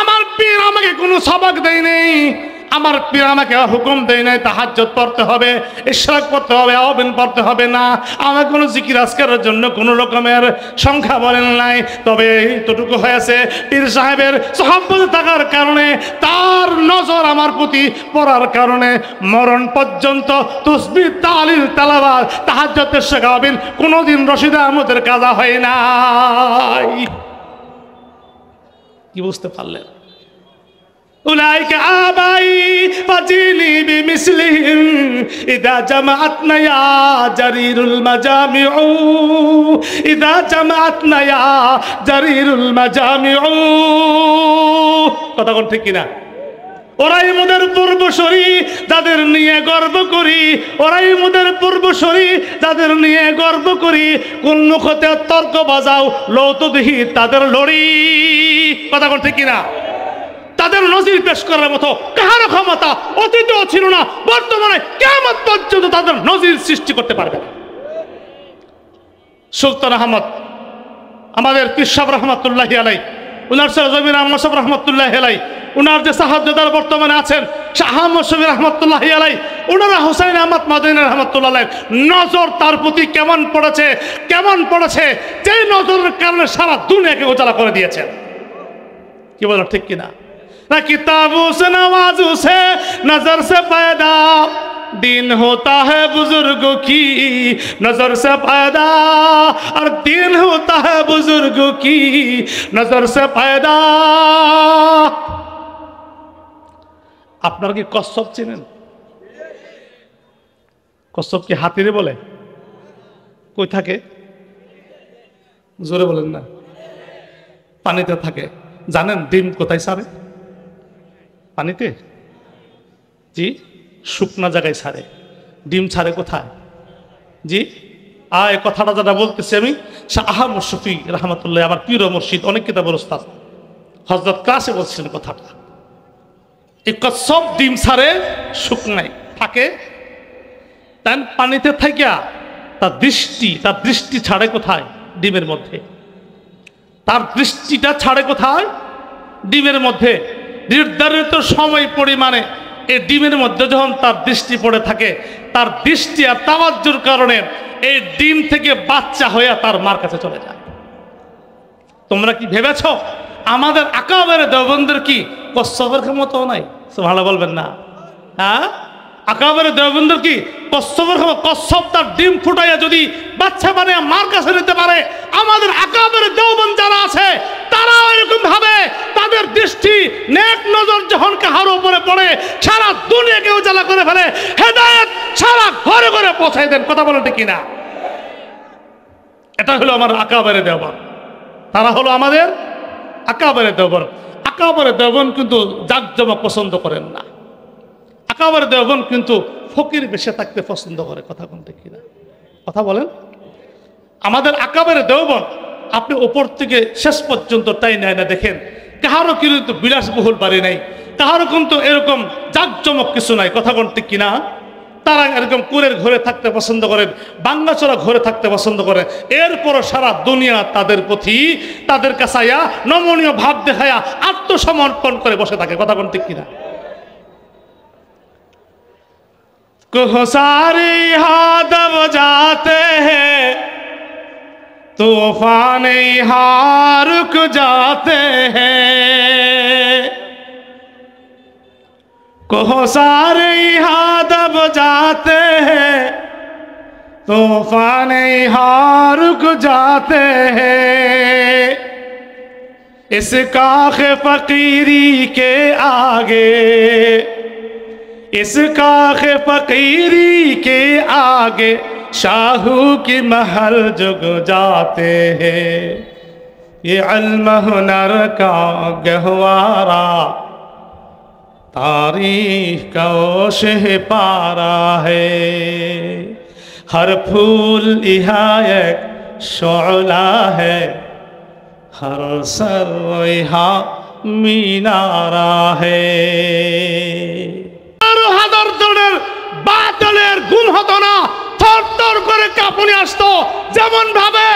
আমার পীর আমাকে কোনো সবক দেয় নেই, আমার পীর আমাকে হুকুম দেয় নাই তাহাজ্জুদ পড়তে হবে, ইশরাক পড়তে হবে, আওয়াবিন পড়তে হবে না। আমার কোনো জিকির আজকারের জন্য কোনো রকমের সংখ্যা বলেন নাই। তবে এইটুকু হয়েছে, পীর সাহেবের সহবতে থাকার কারণে, তার নজর আমার প্রতি পড়ার কারণে মরণ পর্যন্ত তাসবিহ, তাহলিল, তেলাওয়াত, তাহাজ্জুদ, ইশরাক, আওয়াবিন কোনোদিন রশিদ আহমদের কাজা হয় নাই। কি বুঝতে পারলেন? উলাইকা আবাই ফাজিনি বিমিসলিহিম ইদা জামাআতনা ইয়া জারিরুল মাজামিউ, ইদা জামাআতনা ইয়া জারিরুল মাজামিউ। কথা কোন ঠিক কিনা? ওরাই মোদের পূর্বসূরি যাদের নিয়ে গর্ব করি, ওরাই মোদের পূর্বসূরি যাদের নিয়ে গর্ব করি। কোন মুখতে তর্ক বাজাও লৌত দিহি তাদের লড়ি। কথা কোন ঠিক কিনা? তাদের নজির পেশ করার মতো কাহার ক্ষমতা অতীতেও ছিল না, বর্তমানে কিয়ামত পর্যন্ত তাদের নজির সৃষ্টি করতে পারবে না। সুলতান আহমদ আমাদের পীর সাহেব রহমাতুল্লাহি আলাইহি, উনার ছেলে জমির আহমদ সাহেব রহমাতুল্লাহি আলাইহি, উনার যে সাহায্যদার বর্তমানে আছেন শাহ আহমদ শফি রহমাতুল্লাহি আলাইহি, উনারা হুসাইন আহমদ মাদানী রহমাতুল্লাহ আলাইহি নজর তার প্রতি কেমন পড়েছে, কেমন পড়েছে, যে নজরের কারণে সারা দুনিয়াকে উজালা করে দিয়েছেন। কি বলেন ঠিক কিনা? ना किताबों से नवाजों से नजर से पैदा दिन होता है बुजुर्गों की नजर से पैदा, और दिन होता है बुजुर्गों की नजर से पैदा। আপনারা কি কচ্ছপ চেনেন? কচ্ছপ কি হাতিরে বলে? কই থাকে? জোরে বলেন না। পানিতে থাকে। জানেন ডিম কোথায় ছাড়ে? পানিতে। জি, শুকনা জায়গায় ছাড়ে। ডিম ছাড়ে কোথায়? জি, এই কথাটা যেটা বলতেছি আমি, শাহ আহমদ শফি রহমাতুল্লাহ, আমার পীর ও মুর্শিদ, অনেক কিতাবের ওস্তাদ হযরত ক্লাসে বলছিলেন কথাটা। এই কচ্ছপ ডিম ছাড়ে, শুকনায় থাকে, তাই পানিতে থাকিয়া তার দৃষ্টি ছাড়ে কোথায়? ডিমের মধ্যে। তার দৃষ্টিটা ছাড়ে কোথায়? ডিমের মধ্যে। নির্ধারিত সময় পরিমাণে এই ডিমের মধ্যে যখন তার দৃষ্টি পড়ে থাকে, তার দৃষ্টি আর তাওয়াজ্জুর কারণে এই ডিম থেকে বাচ্চা হয়ে তার মার কাছে চলে যায়। তোমরা কি ভেবেছ আমাদের আকাবের দেওবন্দের কি কচ্ছপের ক্ষমতাও নাই? ভালো বলবেন না? হ্যাঁ, আকাবের দেওবন্দের কি কচ্ছপের ক্ষমতা? কচ্ছপ তার ডিম ফুটাইয়া যদি বাচ্চা বানিয়ে মার কাছে নিতে পারে, আমাদের আকাবের দেওবন্দ যারা আছে তারাও এরকম ভাবে তাদের দৃষ্টি নেক নজর যখন কাহার উপরে পড়ে সারা দুনিয়াকে উজালা করে ফেলে, হেদায়েত সারা ঘরে ঘরে পৌঁছায় দেন। কথা বলেন ঠিক কিনা? এটা হলো আমার আকাবের দেওবন্দ। তারা হলো আমাদের আকাবের দেওবন্দ। আকাবের দেওবন্দ কিন্তু জাকজমক পছন্দ করেন না। আকাবের দেওবন্দ কিন্তু ফকির বেশে থাকতে পছন্দ করে। কথা বলতে কিনা? কথা বলেন। আমাদের আকাবের দেওবন্দ আপনি উপর থেকে শেষ পর্যন্ত তাই নেয় না। দেখেন কাহারও কিন্তু বিলাসবহুল বাড়ি নাই, কাহারও কিন্তু এরকম জাকজমক কিছু নাই। কথা বলতে কিনা? তারা এরকম কুরের ঘরে থাকতে পছন্দ করেন, বাংলাচোরা ঘরে থাকতে পছন্দ করেন। এরপরও সারা দুনিয়া তাদের প্রতি, তাদের কাছাইয়া নমনীয় ভাব দেখায়া আত্মসমর্পণ করে বসে থাকে। কথা বলতে কিনা? को सारे यहाँ दब जाते हैं, तूफान यहाँ रुक जाते हैं, को सारे यहाँ दब जाते हैं, तूफान यहाँ रुक जाते हैं। इस काख फकीरी के आगे, इस काख फकीरी के आगे शाहू की महल जुग जाते हैं। ये इल्म हुनर का गहवारा तारीख का ओशह पारा है। हर फूल यहाँ एक शोला है, हर सर यहाँ मीनारा है। বাদলের গুম হতো না, থরথর করে কাঁপুনি আসতো। যেমন ভাবে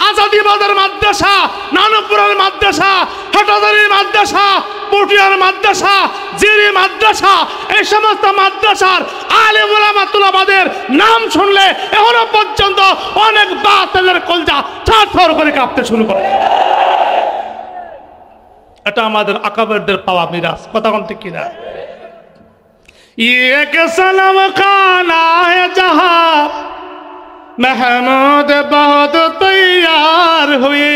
আজাদি বাজার মাদ্রাসা, নানপুরের মাদ্রাসা, হাটাদারির মাদ্রাসা, পটিয়ার মাদ্রাসা, জিরি মাদ্রাসা, এই সমস্ত মাদ্রাসার আলেম ওলামা তুলাবাদের নাম শুনলে এখনো পর্যন্ত অনেক বাতিলের কলজা থরথর করে কাঁপতে শুরু করে। এটা আমাদের আকাবেরদের পাওয়া মিরাজ। কথা কোন ঠিক কিনা? ये के सलाम खाना है जहां महमूद बहुत तैयार हुए,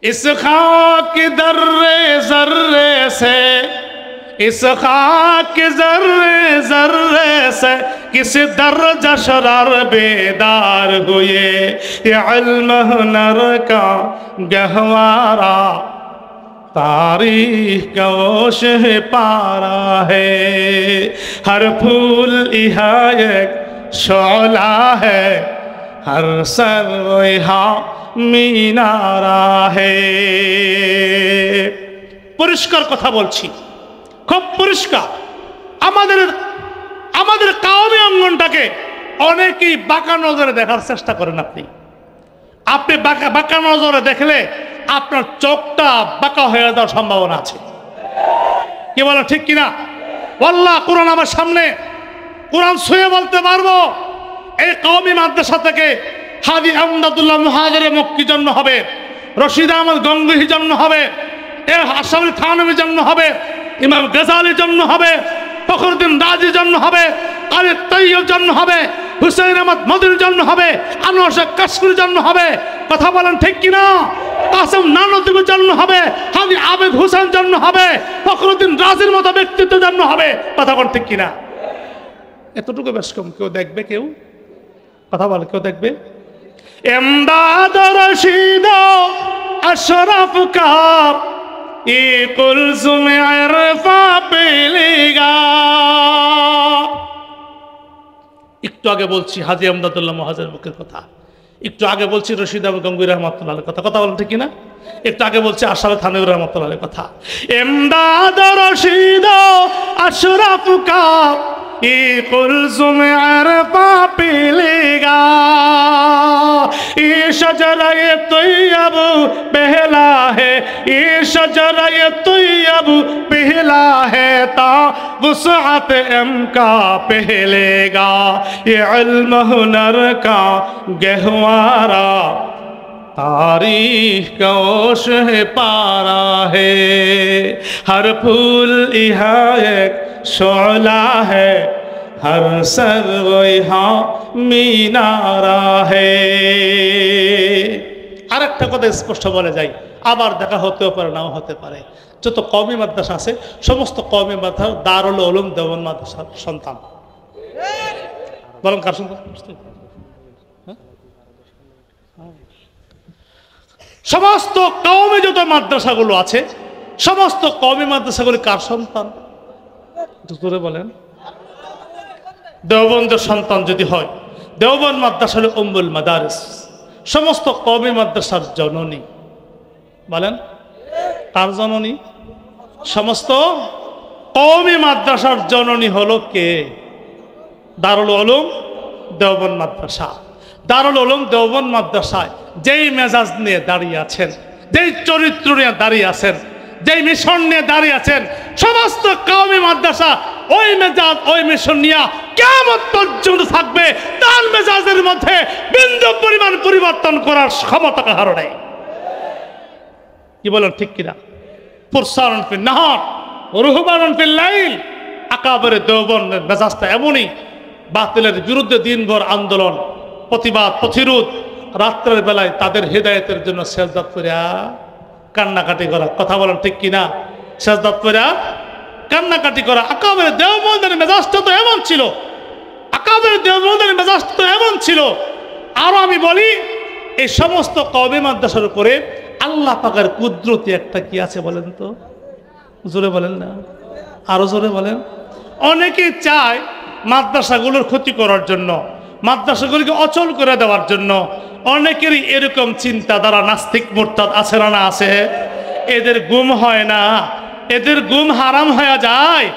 इस खाक दर्रे जर्रे से, इस खाक जर्रे जर्रे से किस दर्जा शरार बेदार हुए, ये इल्म हुनर का गहवारा तारीख का ओशह पारा है, हर फूल यहाँ एक शोला है, हर सर यहाँ मीनारा है। পরিষ্কার কথা বলছি, খুব পরিষ্কার। আমাদের কাওমি অঙ্গনটাকে অনেকেই বাঁকা নজরে দেখার চেষ্টা করেন। আপনি বাঁকা নজরে দেখলে আপনার চোখটা বাঁকা হয়ে যাওয়ার সম্ভাবনা আছে। কি বলেন ঠিক কিনা? আল্লাহ কোরআন আমার সামনে, কোরআন ছুঁয়ে বলতে পারবো এই কওমি মাদ্রাসা থেকে হাজী আমদাদুল্লাহ মুহাজির মক্কি জন্ম হবে, রশিদ আহমদ গঙ্গুহি জন্ম হবে, আশরাফ আলী থানভী জন্ম হবে, ইমাম গাজালি জন্ম হবে, ফখরুদ্দিন রাজি জন্ম হবে, আলী তৈয়ব জন্ম হবে, হুসাইন আহমদ মদনী জন্ম হবে, আনোয়ার শাহ কাশ্মীর জন্ম হবে। কথা বলেন ঠিক কিনা? কাসেম নানতুবি জন্ম হবে, হাজী আবেদ হোসেন জন্ম হবে, ফখরুদ্দিন রাজির মতো ব্যক্তিত্ব জন্ম হবে। কথা বলেন ঠিক কিনা? এতটুকু বেশ কম। কেউ দেখবে? কেউ কথা বলে কেউ দেখবে? এমদাদ রশিদ আশরাফ কা ই কুলসুম ইরফা পেলেগা। একটু আগে বলছি হাজী আমদাদুল্লাহ মুহাজির মুখের কথা, একটু আগে বলছি রশিদ আহমদ গঙ্গুহি রহমাতুল্লাহর কথা। কথা বলেন ঠিক কিনা? একটু আগে বলছি আশরাফ থানভী রহমাতুল্লাহর কথা। এমদাদ রশিদ আশরাফ কা ই কুলসুম ইরফা পেলেগা, ये शजरा-ए तैयब पहला है, ये शजरा-ए तैयब पहला है, ता वुसअत एम का पहलेगा, ये इल्म हुनर का गहवारा तारीख का ओशह पारा है, हर फूल यहाँ एक शोला है, हर सर यहाँ मीनारा है। আরেকটা কথা স্পষ্ট বলে যাই, আবার দেখা হতেও পারে নাও হতে পারে। যত কওমি মাদ্রাসা আছে সমস্ত কওমি মাদ্রাসা দারুল উলুম দেওবন্দ মাদ্রাসার সন্তান। বলেন কার সন্তান? সমস্ত কওমি যত মাদ্রাসাগুলো আছে সমস্ত কওমি মাদ্রাসাগুলি কার সন্তান? জোরে বলেন। দেওবন্দের সন্তান যদি হয়, দেওবন্দ মাদ্রাসা হল উম্মুল মাদারিস, সমস্ত কওমি মাদ্রাসার জননী। বলেন কার জননী? সমস্ত কওমি মাদ্রাসার জননী হলো কে? দারুল উলুম দেওবন্দ মাদ্রাসা। দারুল উলুম দেওবন্দ মাদ্রাসায় যেই মেজাজ নিয়ে দাঁড়িয়ে আছেন, যেই চরিত্র নিয়ে দাঁড়িয়ে আছেন, যেই মিশন নিয়ে দাঁড়িয়ে আছেন, সমস্ত কওমি মাদ্রাসা ওই মেজাজ ওই মিশন নিয়ে কিয়ামত পর্যন্ত থাকবে। তার মেজাজের মধ্যে বিন্দু পরিমাণ পরিবর্তন করার ক্ষমতা কারো নেই। কি বলেন ঠিক কিনা? ফুরসানুন ফিন নাহার রুহবানুন ফিল লাইল। আকাবের দেওবন্দের মেজাজটা এমনই, বাতিলের বিরুদ্ধে দিনভর আন্দোলন, প্রতিবাদ, প্রতিরোধ, রাত্রের বেলায় তাদের হেদায়েতের জন্য সেজদা করে কান্নাকাটি করা। কথা বলেন ঠিক কিনা? সেজদা করে কান্নাকাটি করা। আকাবের দেওবন্দের মেজাজটা তো এমন ছিল, আকাবের দেওবন্দের মেজাজটা তো এমন ছিল। আরো আমি বলি, এই সমস্ত কওমি মাদ্রাসার উপরে আল্লাহ পাকের কুদরতি একটা কি আছে বলেন তো? জোরে বলেন না, আরো জোরে বলেন। অনেকেই চায় মাদ্রাসাগুলোর ক্ষতি করার জন্য, মাদ্রাসাগুলিকে অচল করে দেওয়ার জন্য। অনেকেরই এরকম চিন্তাধারা নাস্তিক মুরতাদ আছে না? না আছে। এদের গুম হয় না, এদের গুম হারাম হয়ে যায়।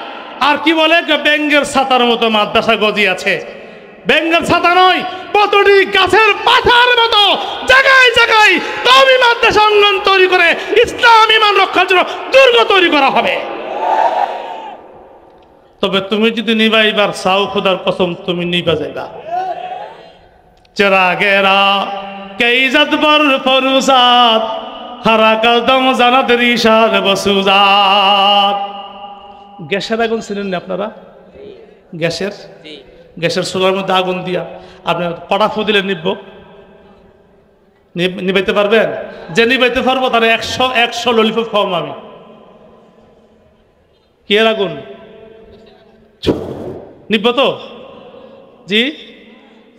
আর কি বলে, ব্যাঙ্গের ছাতার মতো মাদ্রাসা গজি আছে। ব্যাঙ্গের ছাতা নয়, প্রতিটি গাছের পাতার মতো জায়গায় জায়গায় কওমি মাদ্রাসা অঙ্গন তৈরি করে ইসলাম ঈমান রক্ষার জন্য দুর্গ তৈরি করা হবে। তবে তুমি যদি নিবাইবার চাও খোদার কসম তুমি নিবা যাইবা। চেরাগেরা কেইজাত বর ফরুজাত হারা কদম জানাত রিশাদ বসুজাত। গ্যাসের আগুন ছিলেন না আপনারা? গ্যাসের চুলার মধ্যে আগুন দিয়া আপনার কড়া ফু দিলে নিবাইতে পারবেন? যে নিবাইতে পারবো তার 100 ললিপপ খাওয়াম আমি। কি এর আগুন নিব তো? জি,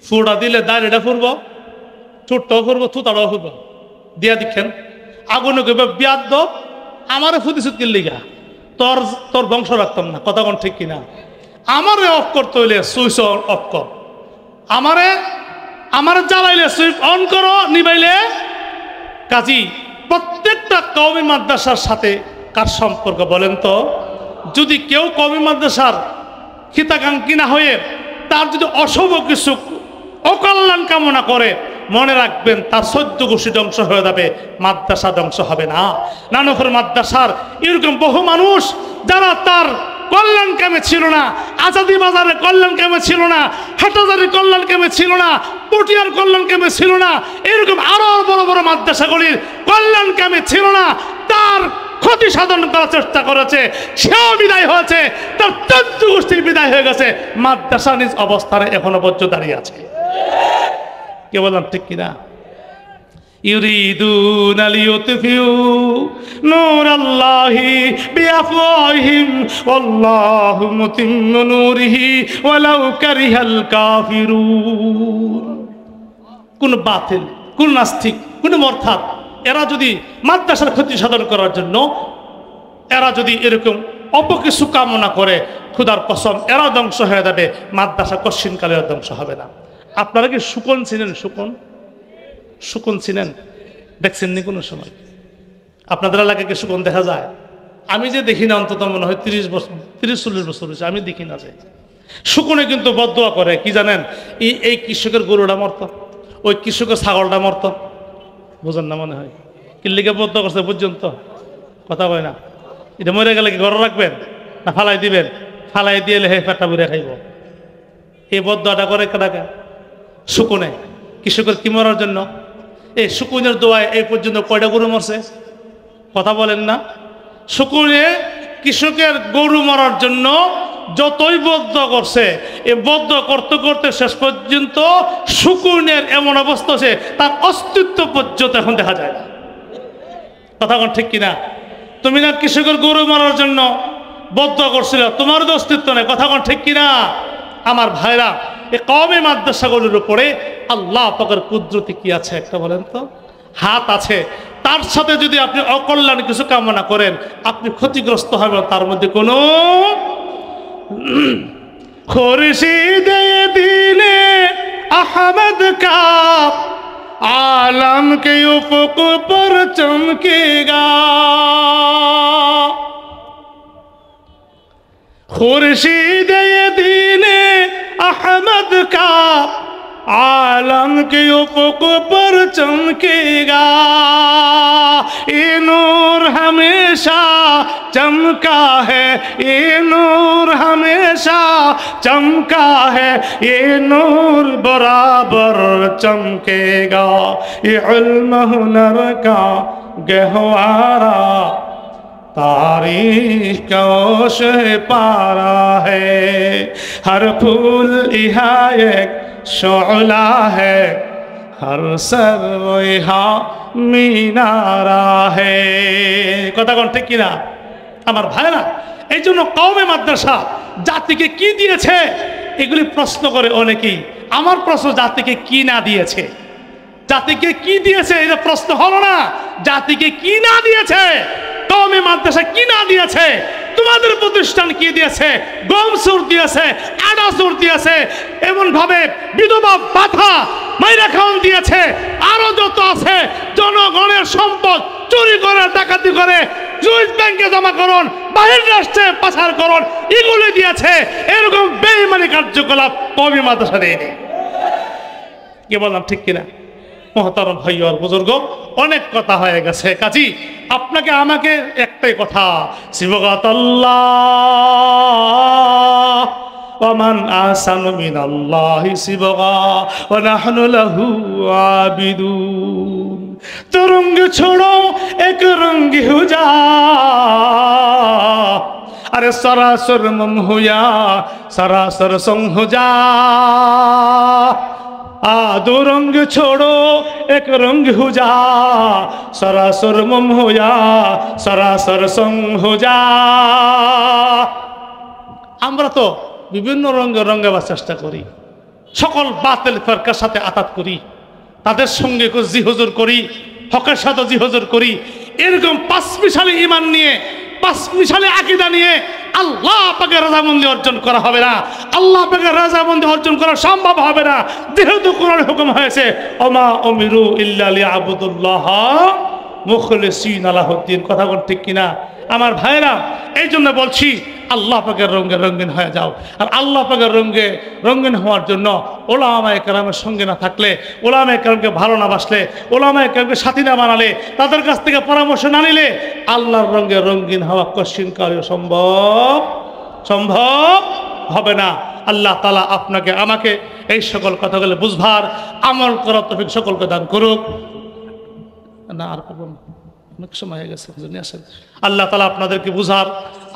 ফুটা দিলে দাঁড়িয়েটা ফুরবো, চুটটাও ফুরবো, থুতাটাও ফুরবো দিয়া দেখেন আগুনে কইবে বিয়াদ আমারে ফুদিছুত কিল্লিগা, তোর বংশ রাখতাম না। কথা কোন ঠিক কিনা? আমারে অফ করতে হইলে সুইচ অফ কর, আমারে জ্বালাইলে সুইচ অন করো, নিবাইলে কাজী। প্রত্যেকটা কওমি মাদ্রাসার সাথে কার সম্পর্ক বলেন তো? যদি কেউ কওমি মাদ্রাসার হিতাকাঙ্ক্ষী না হয়ে তার যদি অশুভ কিছু অকল্যাণ কামনা করে, মনে রাখবেন তার 14 গোষ্ঠী ধ্বংস হয়ে যাবে, মাদ্রাসা ধ্বংস হবে না। নানুপুর মাদ্রাসার এরকম বহু মানুষ যারা তার কল্যাণ কামে ছিল না, আজাদি বাজারে কল্যাণ কামে ছিল না, হাটাজারি কল্যাণ কামে ছিল না, পটিয়ার কল্যাণ কামে ছিল না, এরকম আরো বড় বড় মাদ্রাসাগুলির কল্যাণ কামে ছিল না, তার ক্ষতি সাধন করার চেষ্টা করেছে, সেও বিদায় হয়েছে, তার 14 গোষ্ঠী বিদায় হয়ে গেছে, মাদ্রাসা নিজ অবস্থানে এখনো পর্যন্ত দাঁড়িয়ে আছে। কে বললাম ঠিক কিনা? ইউরিদুনা লিইউতফিউ নূরাল্লাহি বিআফওয়াহিহিম ওয়াল্লাহু মুতিম্মু নূরিহি ওয়ালাউ কারিহাল কাফিরুন। কোন বাতিল, কোন নাস্তিক, কোন মুরতাদ এরা যদি মাদ্রাসার ক্ষতি সাধন করার জন্য এরা যদি এরকম অপকিছু কামনা করে, খুদার কসম এরা ধ্বংস হয়ে যাবে, মাদ্রাসা কশ্চিনকালে ধ্বংস হবে না। আপনারা কি শুকন ছিলেন? শুকন ছিলেন? দেখছেন নি কোনো সময়? আপনাদের এলাকায় কি শুকন দেখা যায়? আমি যে দেখি না, অন্তত মনে হয় 30-40 বছর হয়েছে আমি দেখি না। যে শুকনে কিন্তু বদদোয়া করে কি জানেন? এই কৃষকের গরুটা মরত, ওই কৃষকের ছাগলটা মরত, বোঝেন না মনে হয়? কিল্লিকে বদদোয়া করছে পর্যন্ত কথা কয় না। এটা মরে গেলে কি ঘরে রাখবেন না ফালাই দিবেন? ফালাই দিয়ে হে পেটা বুড়ে খাইব। এই বদদোয়াটা করে কেটাকে? শুকুনে। কৃষকের কি মরার জন্য? এই শুকুনের দোয়ায় এই পর্যন্ত কয়টা গরু মরছে? কথা বলেন না? শুকুনে কৃষকের গরু মরার জন্য যতই বদ্ধ করছে, এই বদ্ধ করতে করতে শেষ পর্যন্ত শুকুনের এমন অবস্থা আছে তার অস্তিত্ব পর্যন্ত এখন দেখা যায় না। কথা কোন ঠিক কিনা? তুমি না কৃষকের গরু মারার জন্য বদ্ধ করছিল, তোমার তো অস্তিত্ব নেই। কথা কোন ঠিক কিনা? আমার ভাইরা, এই কওমি মাদ্রাসাগুলোর উপরে আল্লাহ পাকের কুদরতি কি আছে একটা বলেন তো? হাত আছে। তার সাথে যদি আপনি অকল্যাণ কিছু কামনা করেন, আপনি ক্ষতিগ্রস্ত হবেন। তার মধ্যে কোনো খুরশিদে দীনে আহমদ কা आलम के उफ़क़ पर चमकेगा, खुर्शीद दीने अहमद का आलम के उफ़क़ पर चमकेगा, ये नूर हमेशा चमका है, ये नूर हमेशा चमका है, ये नूर बराबर चमकेगा, ये इल्म हुनर का गहवारा तारीख का ओशे पारा है, हर फूल यहाँ एक शोला है, हर सर यहाँ मीनारा है। কথা কোন ঠিক কিনা আমার ভাইরা? এই জন্য কওমি মাদ্রাসা জাতিকে কি দিয়েছে এগুলি প্রশ্ন করে অনেকেই। আমার প্রশ্ন, জাতিকে কি না দিয়েছে? জাতিকে কি দিয়েছে এটা প্রশ্ন হলো না। জাতিকে কি না দিয়েছে? কওমি মাদ্রাসা কি না দিয়েছে? তোমাদের প্রতিষ্ঠান কি দিয়েছে? গম সুর দিয়েছে, আডা সুর দিয়েছে, এমন ভাবে বিধবা বাধা মাইরা খাওয়ান দিয়েছে, আরো যত আছে জনগণের সম্পদ চুরি করে, ডাকাতি করে, সুইস ব্যাংকে জমা করুন, বাহির রাষ্ট্রে পাচার করুন, এগুলি দিয়েছে। এরকম বেঈমানি কার্যকলাপ কওমি মাদ্রাসা দেয়নি। কি বললাম ঠিক কিনা? মোহতারম ভাই আর বুজুর্গ, অনেক কথা হয়ে গেছে, কাজী আপনাকে আমাকে একটাই কথা, সিবগাতাল্লাহ ওয়ামান আহসানু মিনাল্লাহি সিবগা ওয়া নাহনু লাহু আবিদুন। তো রঙ্গ ছোড়ো এক রঙ্গি হো যা, अरे सरासर मम हुआ सरासर संग हो जा। दो रंग छोड़ो एक रंग हो जा, सरासर मम हुआ सरासर संग हो जा। আমরা তো বিভিন্ন রঙের রঙাবার চেষ্টা করি, সকল বাতিল ফিরকার সাথে আতাত করি, তাদের সঙ্গে জিহুজুর করি, হকের সাথে জিহুজুর করি। এরকম পাঁচমিশালী ঈমান নিয়ে, পাঁচমিশালী আকীদা নিয়ে আল্লাহ পাকের রাজামন্দি অর্জন করা হবে না, আল্লাহ পাকের রাজামন্দি অর্জন করা সম্ভব হবে না। যেহেতু কোরআনে হুকুম হয়েছে ওমা উমিরু ইল্লা লিয়াবুদুল্লাহ মুখলিসিনা লাহুদ্দিন। কথা বল ঠিক কিনা আমার ভাইরা? এই জন্য বলছি আল্লাহ পাকের রঙে রঙিন হয়ে যাও। আর আল্লাহ পাকের রঙে রঙিন হওয়ার জন্য ওলামায়ে কেরামের সঙ্গে না থাকলে, ওলামায়ে কেরামকে ভালো না বাসলে, ওলামায়ে কেরামকে সাথী না বানালে, তাদের কাছ থেকে পরামর্শ না নিলে আল্লাহর রঙে রঙিন হওয়া কশিনকারী সম্ভব হবে না। আল্লাহ তাআলা আপনাকে আমাকে এই সকল কথাগুলো বুঝবার, আমল করার তৌফিক সকলকে দান করুক। না আর পারবো না, অনেক সময় হয়ে গেছে, আসেন। আল্লাহ তাআলা আপনাদেরকে বুঝার,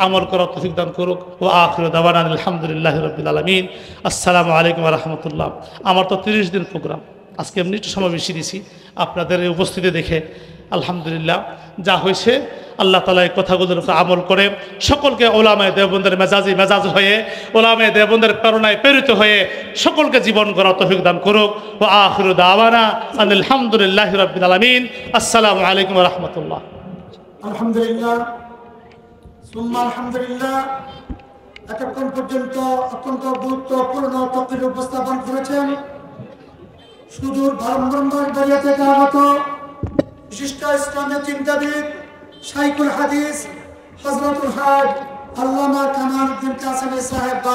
আমল করার তৌফিক দান করুক। ওয়া আখিরু দাওয়ানা আলহামদুলিল্লাহি রাব্বিল আলামিন। আসসালামু আলাইকুম ওয়া রাহমাতুল্লাহ। আমার তো 30 দিন প্রোগ্রাম, আজকে এমনি একটু সময় বেশি দিয়েছি আপনাদের এই উপস্থিতি দেখে আলহামদুলিল্লাহ। যা হয়েছে আল্লাহ তাআলা এই কথাগুলোর উপর আমল করে সকলকে ওলামায়ে দেওবন্দের মেজাজ হয়ে, ওলামায়ে দেওবন্দের প্রেরণায় প্রেরিত হয়ে সকলকে জীবন গড়ার তৌফিক দান করুক। ওয়া আখিরু দাওয়ানা আলহামদুলিল্লাহি রাব্বিল আলামিন। আসসালামু আলাইকুম ওয়া রাহমাতুল্লাহ। আলহামদুলিল্লাহ সুম্মা আলহামদুলিল্লাহ। এতক্ষণ পর্যন্ত অত্যন্ত গুরুত্বপূর্ণ তকরির উপস্থাপন করেছেন সুদূর ব্রহ্মবাড়িয়া থেকে আগত বিশিষ্ট ইসলামের চিন্তাবিদ শাইখুল হাদিস হযরতুল হাজ আল্লামা কামালউদ্দিন কাসেমী সাহেব।